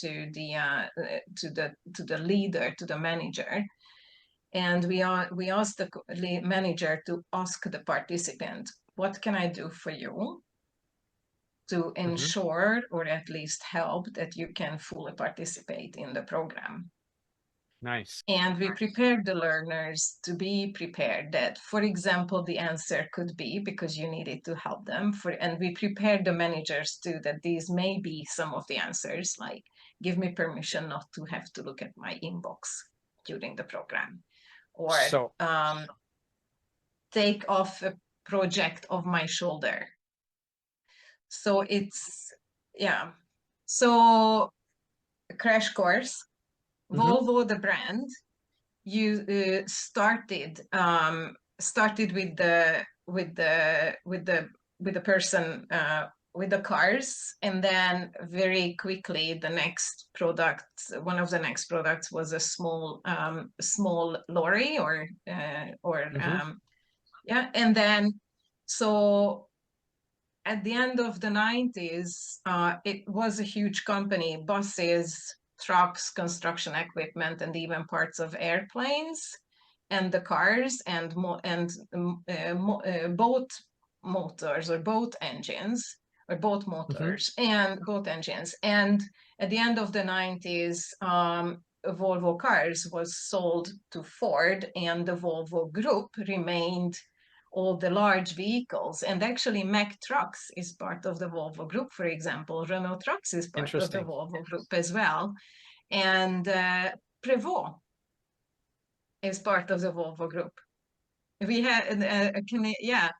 to the leader, to the manager, and we asked the manager to ask the participant, "What can I do for you to Mm-hmm. ensure, or at least help, that you can fully participate in the program?" Nice. And we prepared the learners to be prepared that, for example, the answer could be, because you needed to help them, and we prepared the managers too, that these may be some of the answers, like, give me permission not to have to look at my inbox during the program, or So, take off a project of my shoulder. So it's, yeah. So crash course, mm-hmm. Volvo, the brand, you started with the person with the cars, and then very quickly the next product, one of the next products, was a small lorry, Mm-hmm. yeah, and then, so at the end of the 90s, it was a huge company, buses, trucks, construction equipment, and even parts of airplanes, and the cars, and boat motors, or boat engines, or boat Mm-hmm. motors and boat engines. And at the end of the 90s, Volvo Cars was sold to Ford, and the Volvo Group remained all the large vehicles. And actually, Mack Trucks is part of the Volvo Group, for example. Renault Trucks is part of the Interesting. Volvo Group as well. And Prevost is part of the Volvo Group. We had yeah.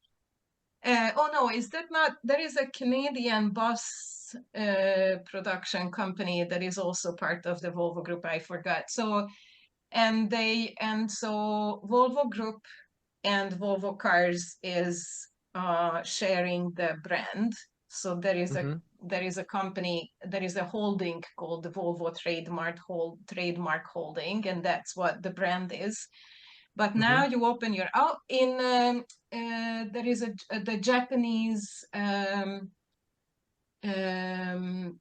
Oh no, is that not? There is a Canadian bus production company that is also part of the Volvo Group. I forgot. So, so Volvo Group and Volvo Cars is sharing the brand. So Mm-hmm. there is a company, there is a holding called the Volvo Trademark Holding, and that's what the brand is. But Mm-hmm. now you open your there is the Japanese.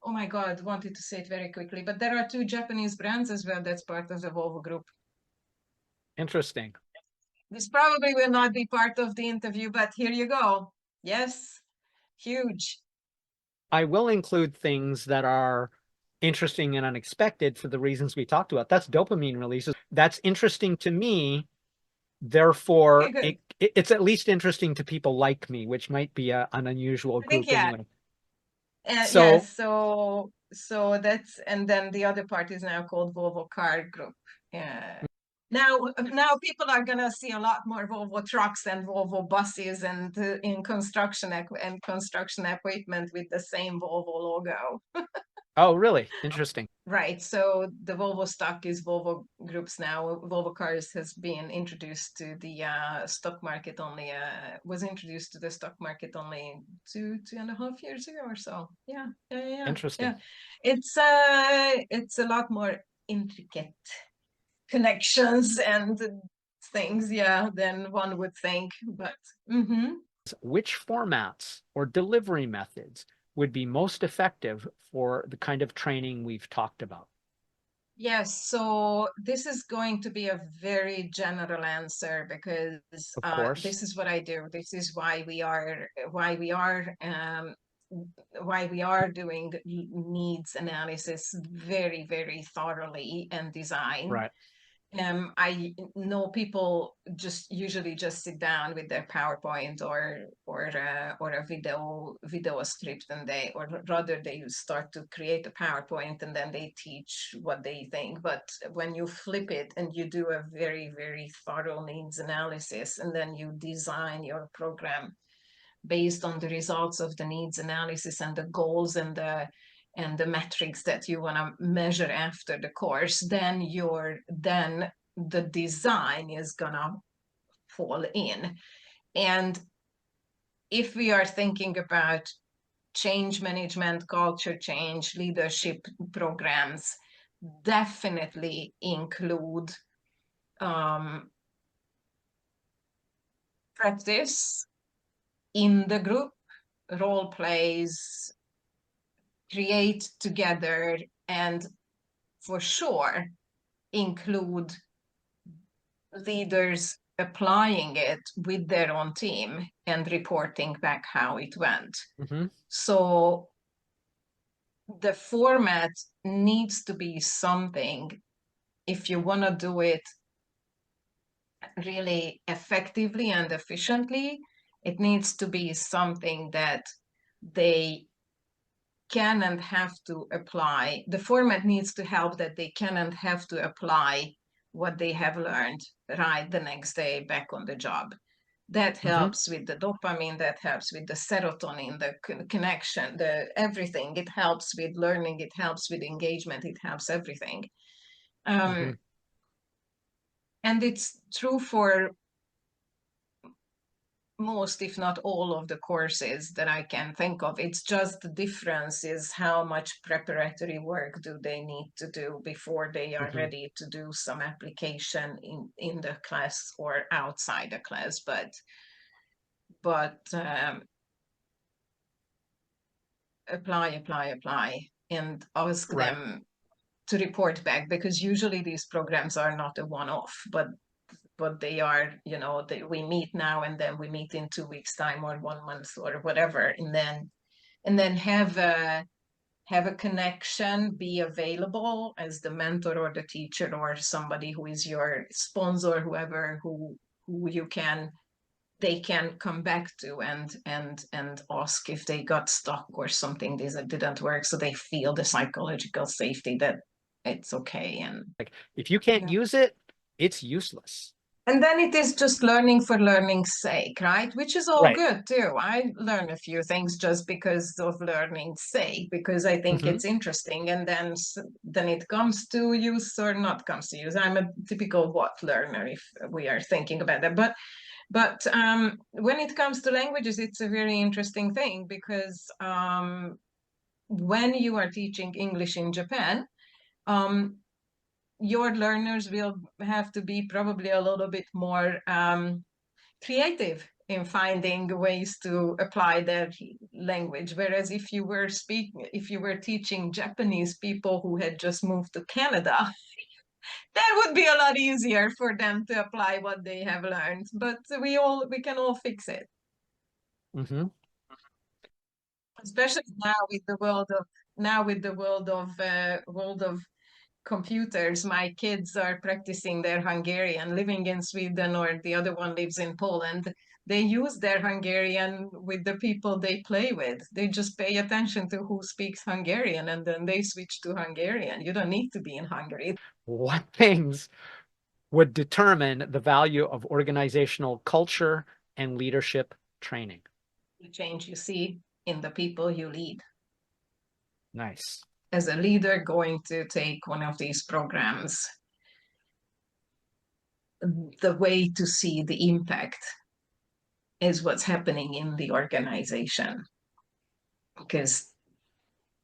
Oh my God, wanted to say it very quickly, but there are 2 Japanese brands as well that's part of the Volvo Group. Interesting. This probably will not be part of the interview, but here you go. Yes, huge. I will include things that are interesting and unexpected for the reasons we talked about. That's dopamine releases. That's interesting to me. Okay, Therefore, good. it's at least interesting to people like me, which might be an unusual I think, group yeah. anyway. Yes, So, so that's, and then the other part is now called Volvo Car Group. Yeah. Now people are gonna see a lot more Volvo trucks and Volvo buses and in construction and construction equipment with the same Volvo logo. Oh, really? Interesting. Right. So the Volvo stock is Volvo Groups now. Volvo Cars has been introduced to the stock market only, was introduced to the stock market only 2.5 years ago or so. Yeah. Interesting. It's a lot more intricate connections and things, yeah, than one would think. But Which formats or delivery methods would be most effective for the kind of training we've talked about? Yes, so this is going to be a very general answer because Of course. this is what I do. This is why we are doing needs analysis very, very thoroughly and design. Right. I know people just usually just sit down with their PowerPoint or a video script, and or rather they start to create a PowerPoint and then they teach what they think. But when you flip it and you do a very, very thorough needs analysis, and then you design your program based on the results of the needs analysis and the goals and the metrics that you want to measure after the course, then the design is gonna fall in. And if we are thinking about change management, culture change, leadership programs, definitely include practice in the group, role plays, create together, and for sure include leaders applying it with their own team and reporting back how it went. Mm-hmm. So the format needs to be something, if you want to do it really effectively and efficiently, it needs to be something that they can and have to apply. The format needs to help that they can and have to apply what they have learned right the next day back on the job. That helps with the dopamine, that helps with the serotonin, the connection, the everything. It helps with learning, it helps with engagement, it helps everything. And it's true for most, if not all, of the courses that I can think of. It's just the difference is how much preparatory work do they need to do before they are ready to do some application in the class or outside the class. But apply, and ask them to report back, because usually these programs are not a one-off, but they are, we meet now and then we meet in 2 weeks time or 1 month or whatever, and then have a connection, be available as the mentor or the teacher or somebody who is your sponsor, whoever who they can come back to and ask if they got stuck or something that didn't work, so they feel the psychological safety that it's okay. And like, if you can't use it, it's useless. And then it is just learning for learning's sake, right? Which is all good too. I learn a few things just because of learning's sake, because I think it's interesting. And then it comes to use or not comes to use. I'm a typical what learner, if we are thinking about that. But when it comes to languages, it's a very interesting thing, because when you are teaching English in Japan, your learners will have to be probably a little bit more creative in finding ways to apply their language. Whereas if you were teaching Japanese people who had just moved to Canada, that would be a lot easier for them to apply what they have learned. But we can all fix it. Especially now with the world of computers. My kids are practicing their Hungarian, living in Sweden, or the other one lives in Poland. They use their Hungarian with the people they play with. They just pay attention to who speaks Hungarian, and then they switch to Hungarian. You don't need to be in Hungary. What things would determine the value of organizational culture and leadership training. The change you see in the people you lead. Nice. As a leader going to take one of these programs, the way to see the impact is what's happening in the organization. Because,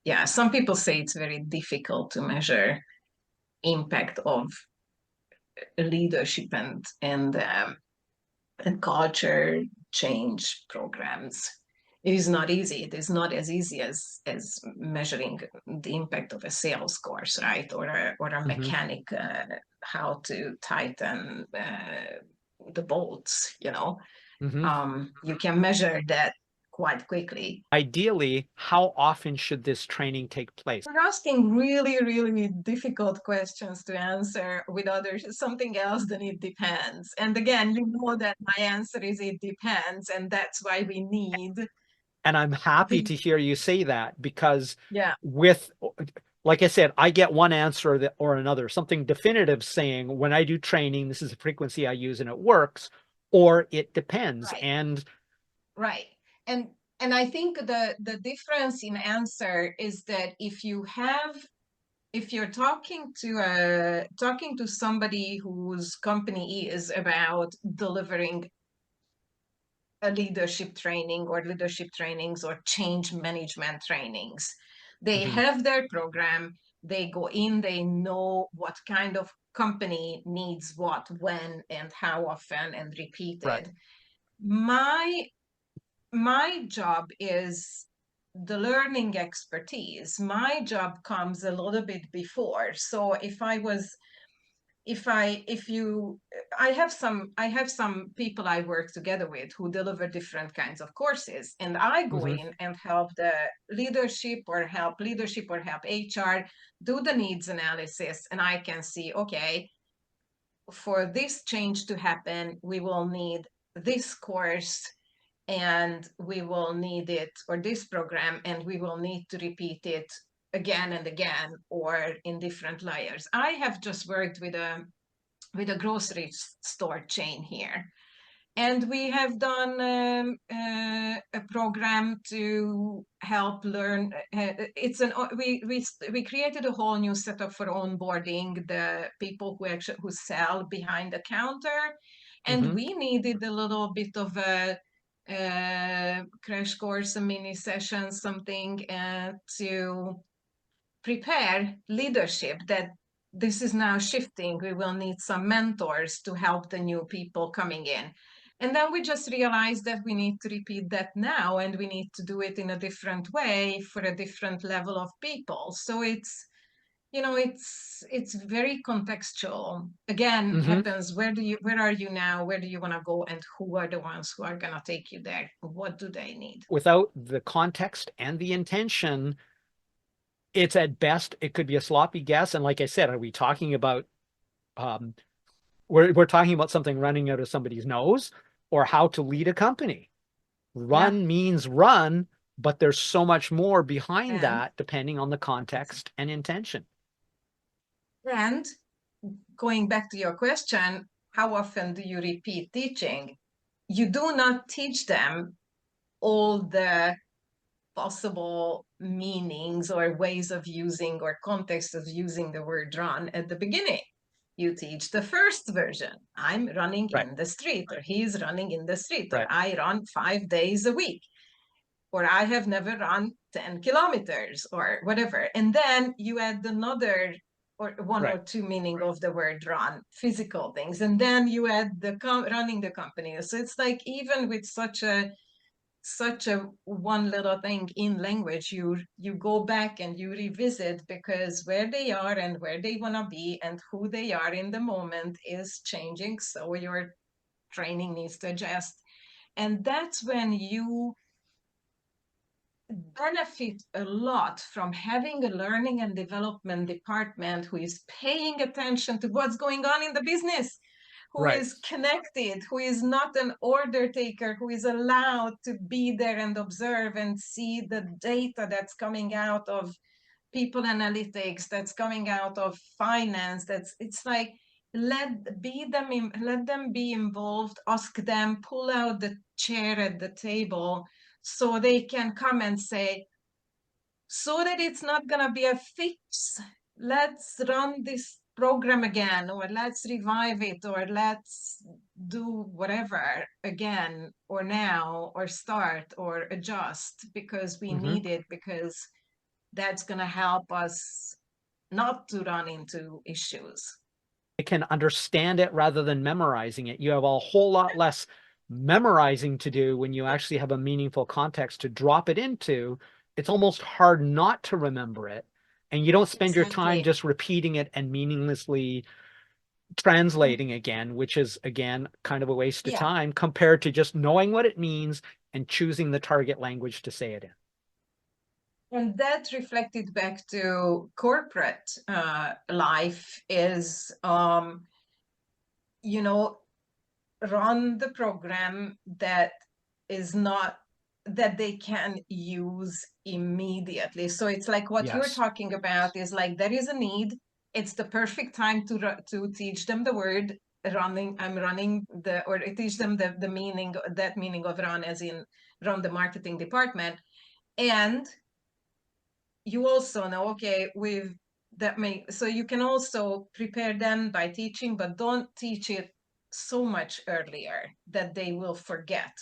yeah, some people say it's very difficult to measure impact of leadership and culture change programs. It is not easy. It is not as easy as measuring the impact of a sales course, right? Or a mechanic, how to tighten the bolts, you know. You can measure that quite quickly. Ideally, how often should this training take place? We're asking really, really difficult questions to answer with others, something else than it depends. And again, you know that my answer is it depends, and that's why we need. And I'm happy to hear you say that, because yeah, with, like I said, I get one answer or another, something definitive saying when I do training, this is the frequency I use and it works, or it depends. right. And right. And I think the difference in answer is that if you're talking to somebody whose company is about delivering a leadership training or leadership trainings or change management trainings, they have their program, they go in, they know what kind of company needs what, when, and how often, and repeated. Right. My job is the learning expertise. My job comes a little bit before. So I have some people I work together with who deliver different kinds of courses, and I go in and help leadership or help HR do the needs analysis, and I can see, okay, for this change to happen, we will need this course, and we will need it, or this program, and we will need to repeat it again and again, or in different layers. I have just worked with a grocery store chain here, and we have done a program to help learn. We created a whole new setup for onboarding the people who sell behind the counter, and we needed a little bit of a crash course, a mini session, something to prepare leadership that this is now shifting. We will need some mentors to help the new people coming in. And then we just realized that we need to repeat that now, and we need to do it in a different way for a different level of people. So it's very contextual. Again, happens, where are you now? Where do you want to go? And who are the ones who are going to take you there? What do they need? Without the context and the intention, it's at best, it could be a sloppy guess. And like I said, are we talking about, we're talking about something running out of somebody's nose, or how to lead a company? Run means run, but there's so much more behind that, depending on the context and intention. And going back to your question, how often do you repeat teaching? You do not teach them all the possible meanings or ways of using or context of using the word run at the beginning. You teach the first version. I'm running in the street, or he's running in the street, or I run 5 days a week, or I have never run 10 kilometers, or whatever. And then you add another or one or two meaning of the word run, physical things. And then you add the running the company. So it's like, even with such a one little thing in language, you go back and you revisit, because where they are and where they want to be and who they are in the moment is changing. So your training needs to adjust. And that's when you benefit a lot from having a learning and development department who is paying attention to what's going on in the business, who is connected, who is not an order taker, who is allowed to be there and observe and see the data that's coming out of people analytics, that's coming out of finance. It's like, let them be involved, ask them, pull out the chair at the table so they can come and say, so that it's not going to be a fix, let's run this program again, or let's revive it, or let's do whatever again, or now, or start, or adjust, because we need it, because that's going to help us not to run into issues. They can understand it rather than memorizing it. You have a whole lot less memorizing to do when you actually have a meaningful context to drop it into. It's almost hard not to remember it. And you don't spend your time Exactly. just repeating it and meaninglessly translating again, which is, again, kind of a waste of Yeah. time compared to just knowing what it means and choosing the target language to say it in. And that reflected back to corporate life is, you know, run the program that is not, that they can use immediately. So it's like what you're Yes. talking about is like, there is a need. It's the perfect time to teach them the word running. I'm running the, or teach them the meaning, that meaning of run, as in run the marketing department. And you also know, okay, with that may, so you can also prepare them by teaching, but don't teach it so much earlier that they will forget.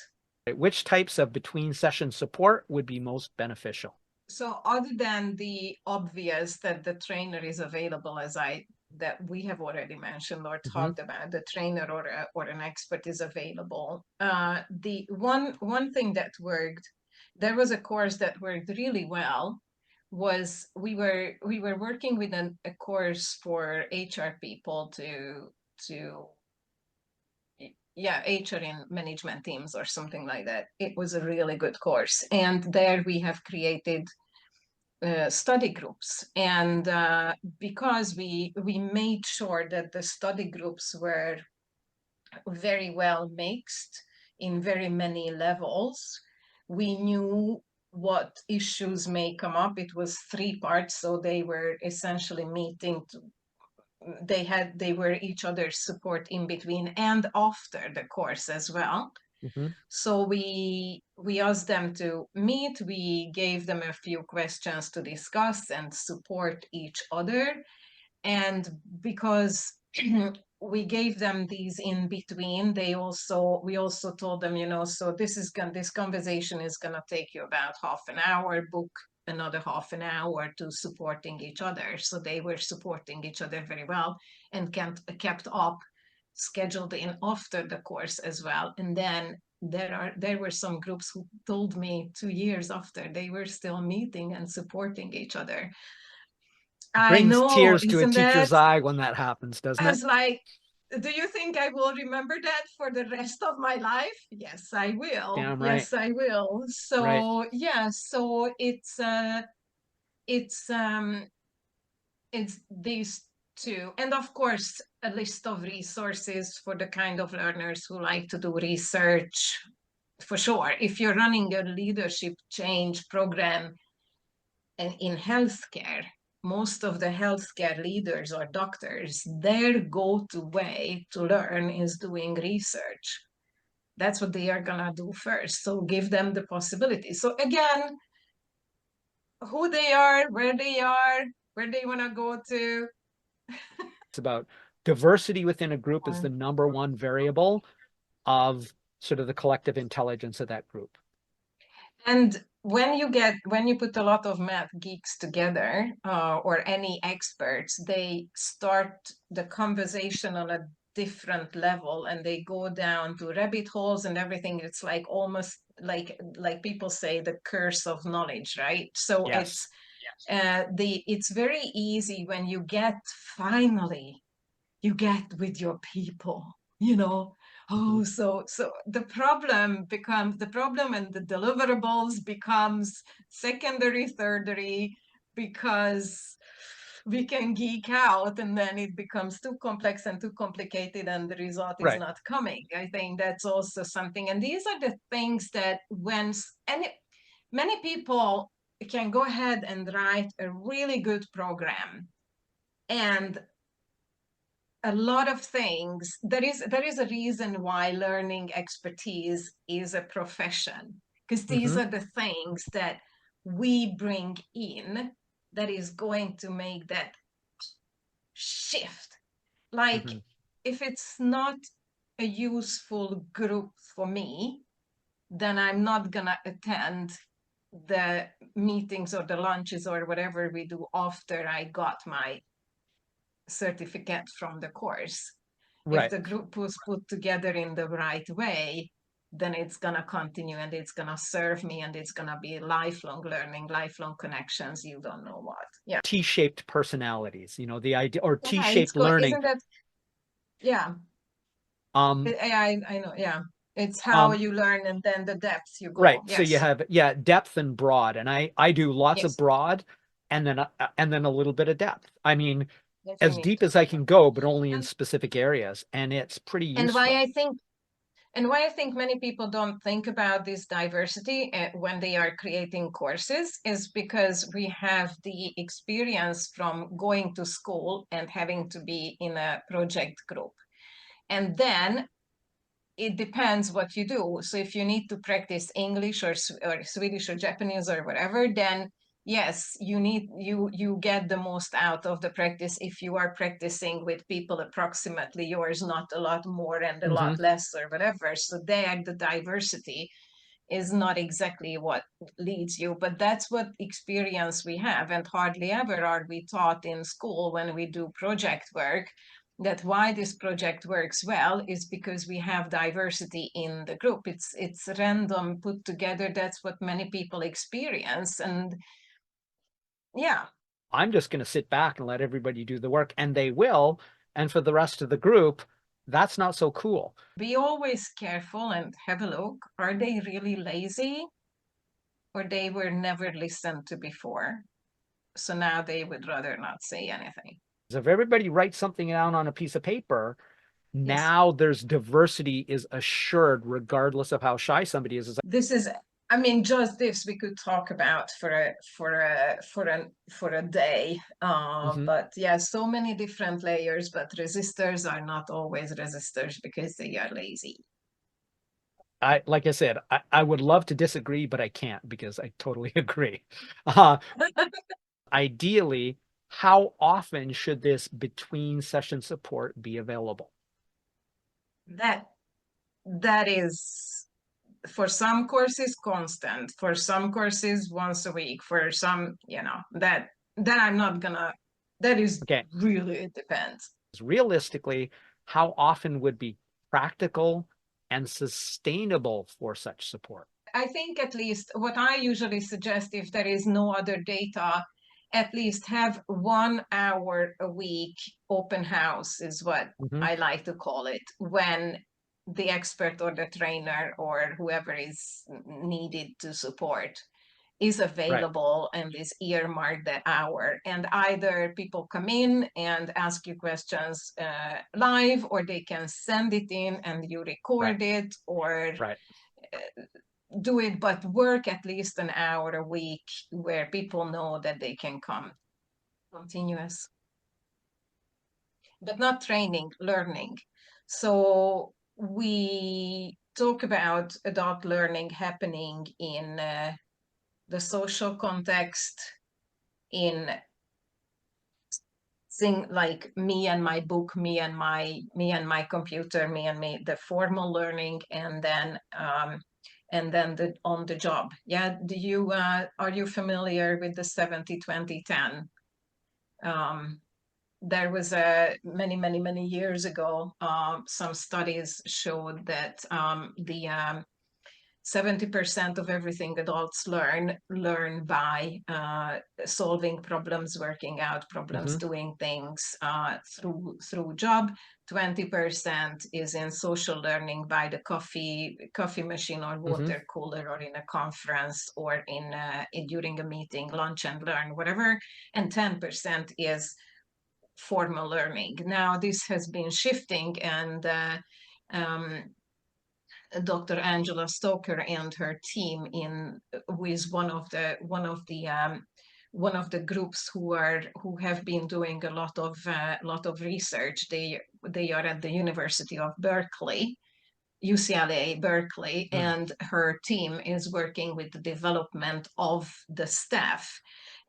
Which types of between session support would be most beneficial? So other than the obvious that the trainer is available, as that we have already mentioned or talked about, the trainer or an expert is available. The one thing that worked, there was a course that worked really well, was we were working with a course for HR people to yeah, HR in management teams or something like that. It was a really good course, and there we have created study groups, and because we made sure that the study groups were very well mixed in very many levels, we knew what issues may come up. It was 3 parts, so they were essentially meeting to, they were each other's support in between and after the course as well. So we asked them to meet, we gave them a few questions to discuss and support each other. And because we gave them these in between, we also told them, so this conversation is gonna take you about half an hour, book another half an hour to supporting each other. So they were supporting each other very well and kept up, scheduled in after the course as well. And then there were some groups who told me 2 years after they were still meeting and supporting each other. I Brings know, tears to a isn't teacher's that? eye when that happens, doesn't I it? was like, do you think I will remember that for the rest of my life? Yes, I will. Damn right. Yes, I will. Right. So yeah, so it's it's these two. And of course, a list of resources for the kind of learners who like to do research, for sure. If you're running a leadership change program in healthcare, most of the healthcare leaders or doctors, their go-to way to learn is doing research. That's what they are gonna do first. So give them the possibility. So again, who they are, where they wanna go to. It's about diversity within a group is the number one variable of sort of the collective intelligence of that group. And when you put a lot of math geeks together, or any experts, they start the conversation on a different level, and they go down to rabbit holes and everything. It's like almost like people say, the curse of knowledge, right? So Yes. it's very easy when you get finally you get with your people, oh, so the problem and the deliverables becomes secondary, thirdary, because we can geek out, and then it becomes too complex and too complicated, and the result is Right. not coming. I think that's also something, and these are the things that many people can go ahead and write a really good program, and a lot of things, there is a reason why learning expertise is a profession, because these Hmm. are the things that we bring in that is going to make that shift. Like, Hmm. if it's not a useful group for me, then I'm not gonna attend the meetings or the lunches or whatever we do after I got my certificate from the course. If Right. the group was put together in the right way, then it's gonna continue and it's gonna serve me and it's gonna be lifelong learning, lifelong connections. You don't know what. Yeah. T-shaped personalities, the idea, or Yeah, it's T-shaped good. learning. Isn't that? Yeah. Um, I know. Yeah. It's how um, you learn and then the depth you right. go. So you Yes. have, yeah, depth and broad, and I do lots of Yes. broad, and then a little bit of depth. I mean, Yes, you as need deep to. as I can go, but only in And specific areas, and it's pretty and why useful. I think And why I think many people don't think about this diversity when they are creating courses is because we have the experience from going to school and having to be in a project group. And then it depends what you do. So if you need to practice English or Swedish or Japanese or whatever, then yes, you get the most out of the practice if you are practicing with people approximately yours, not a lot more and a lot Hmm. less or whatever. So there, the diversity is not exactly what leads you, but that's what experience we have. And hardly ever are we taught in school when we do project work that why this project works well is because we have diversity in the group. It's random put together. That's what many people experience. And yeah, I'm just going to sit back and let everybody do the work, and they will. And for the rest of the group, that's not so cool. be always careful and have a look. Are they really lazy, or they were never listened to before? So now they would rather not say anything. If everybody writes something down on a piece of paper, Yes. now there's diversity is assured regardless of how shy somebody is. This is, I mean, just this we could talk about for a day. Mhm. But yeah, so many different layers, but resistors are not always resistors because they are lazy. Like I said, I would love to disagree, but I can't because I totally agree. Uh, Ideally, how often should this between session support be available? That that is for some courses constant, for some courses once a week, for some, that I'm not gonna, that is Okay, really, it depends. realistically, how often would be practical and sustainable for such support? I think at least what I usually suggest, if there is no other data, at least have 1 hour a week open house is what Mhm. I like to call it, when the expert or the trainer or whoever is needed to support is Right, available and is earmarked that hour. And either people come in and ask you questions live, or they can send it in and you right, record it, or right. do it, but work at least an hour a week where people know that they can come. Continuous, but not training, learning. So we talk about adult learning happening in the social context, in thing like me and my book, me and my computer, me, the formal learning, and then the on the job. Yeah, do you are you familiar with the 70-20-10? There was a many years ago, some studies showed that the 70% of everything adults learn by solving problems, working out problems, Mhm. doing things through job. 20% is in social learning by the coffee machine or Mhm. water cooler, or in a conference, or during a meeting, lunch and learn, whatever. And 10% is formal learning. Now this has been shifting, and um, Dr. Angela Stoker and her team who is one of the groups who have been doing a lot of research. they are at the University of Berkeley, UCLA Berkeley, and her team is working with the development of the staff.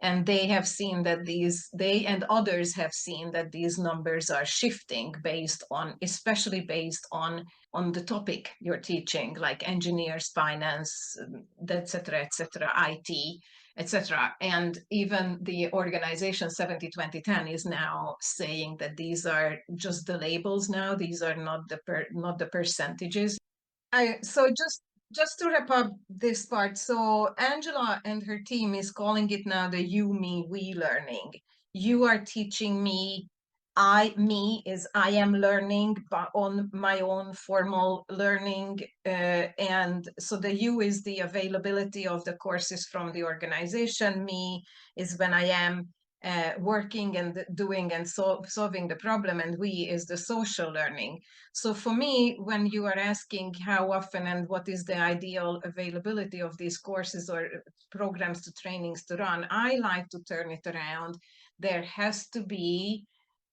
And they have seen that they and others have seen that these numbers are shifting based on, especially based on the topic you're teaching, like engineers, finance, et cetera, IT, etc. And even the organization 70-20-10 is now saying that these are just the labels now. These are not the percentages. So just to wrap up this part, so Angela and her team is calling it now the you, me, we learning. You are teaching me, me is I am learning on my own formal learning. And so the you is the availability of the courses from the organization. Me is when I am working and doing and solving the problem, and we is the social learning. So for me, when you are asking how often and what is the ideal availability of these courses or programs to trainings to run, I like to turn it around. There has to be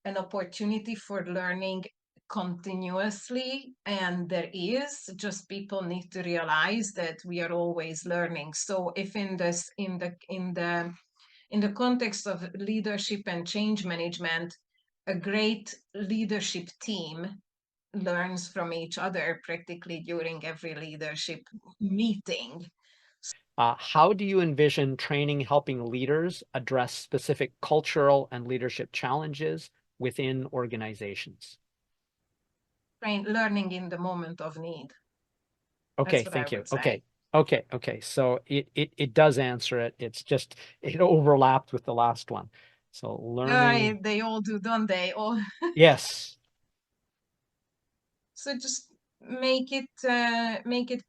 an opportunity for learning continuously, and there is, just people need to realize that we are always learning. So if in the context of leadership and change management, a great leadership team learns from each other practically during every leadership meeting. How do you envision training helping leaders address specific cultural and leadership challenges within organizations? Learning in the moment of need. Okay, thank you. Okay. So it does answer it. It's just it overlapped with the last one. So learning. They all do, don't they? All. Yes. So just make it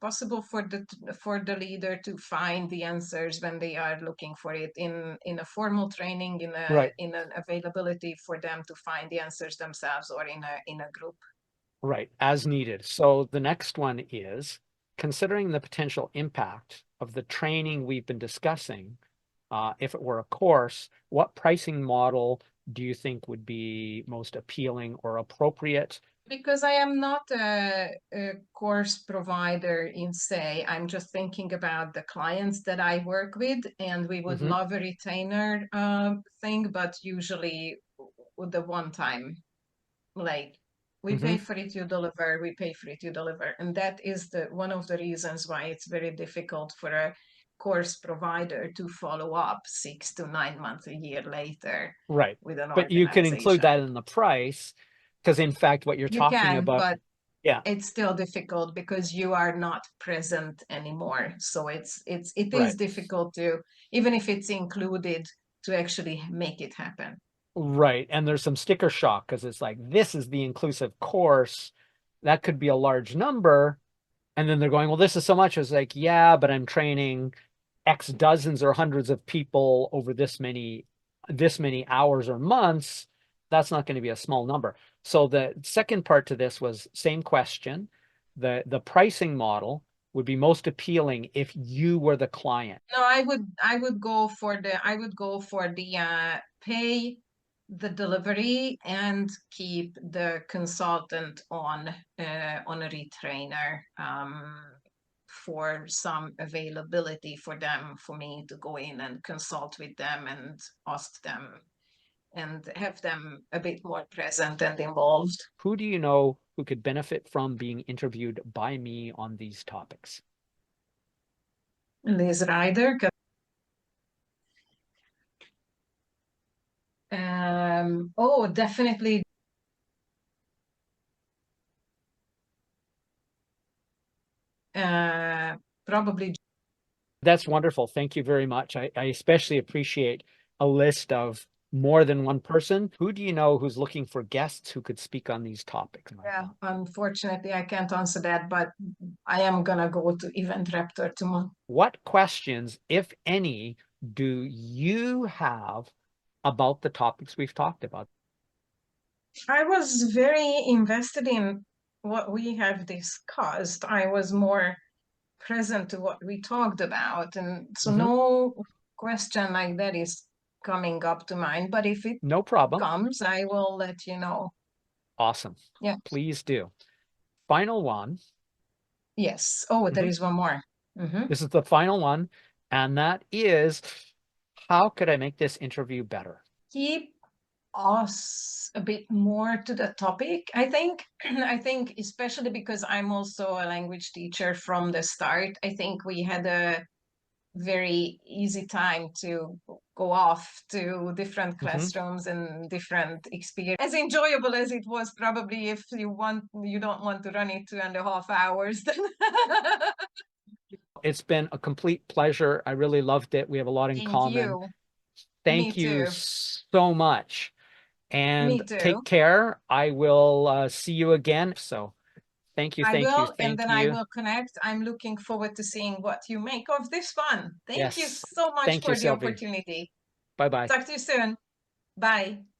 possible for the leader to find the answers when they are looking for it in a formal training, in an availability for them to find the answers themselves, or in a group. Right, as needed. So the next one is considering the potential impact of the training we've been discussing. If it were a course, what pricing model do you think would be most appealing or appropriate? Because I am not a course provider in say, I'm just thinking about the clients that I work with, and we would love a retainer thing, but usually with the one time, like we pay for it, you deliver, we pay for it, you deliver. And that is one of the reasons why it's very difficult for a course provider to follow up 6 to 9 months, a year later. Right. With an But you can include that in the price, because in fact, what you're talking about, but yeah, it's still difficult because you are not present anymore. So it is right. difficult to, even if it's included, to actually make it happen. Right. And there's some sticker shock because it's like, this is the inclusive course. That could be a large number. And then they're going, well, this is so much. It's like, yeah, but I'm training X dozens or hundreds of people over this many hours or months. That's not going to be a small number. So the second part to this was same question. The pricing model would be most appealing if you were the client. No, I would go for the pay the delivery and keep the consultant on a retainer, for some availability for them, for me to go in and consult with them and ask them and have them a bit more present and involved. Who do you know who could benefit from being interviewed by me on these topics? Liz Ryder. Oh, definitely. Probably. That's wonderful. Thank you very much. I especially appreciate a list of more than one person. Who do you know who's looking for guests who could speak on these topics? Yeah, unfortunately, I can't answer that, but I am gonna go to Event Raptor tomorrow. What questions, if any, do you have about the topics we've talked about? I was very invested in what we have discussed. I was more present to what we talked about, and so no question like that is coming up to mind. But if it No problem. comes, I will let you know. Awesome. Yeah. Please do. Final one. Yes. Oh, there is one more. This is the final one. And that is, how could I make this interview better? Keep us a bit more to the topic, I think. I think especially because I'm also a language teacher from the start, I think we had a very easy time to go off to different classrooms and different experience. As enjoyable as it was, probably if you don't want to run it 2.5 hours, then It's been a complete pleasure. I really loved it. We have a lot in thank common. you. Me Thank you too. so much. And Me too. take care. I will see you again. So thank you, I thank you, will, and thank then I you. will connect. I'm looking forward to seeing what you make of this one. Thank you Yes. so much Thank you, for the Silvie. opportunity. Bye-bye. Talk to you soon. Bye.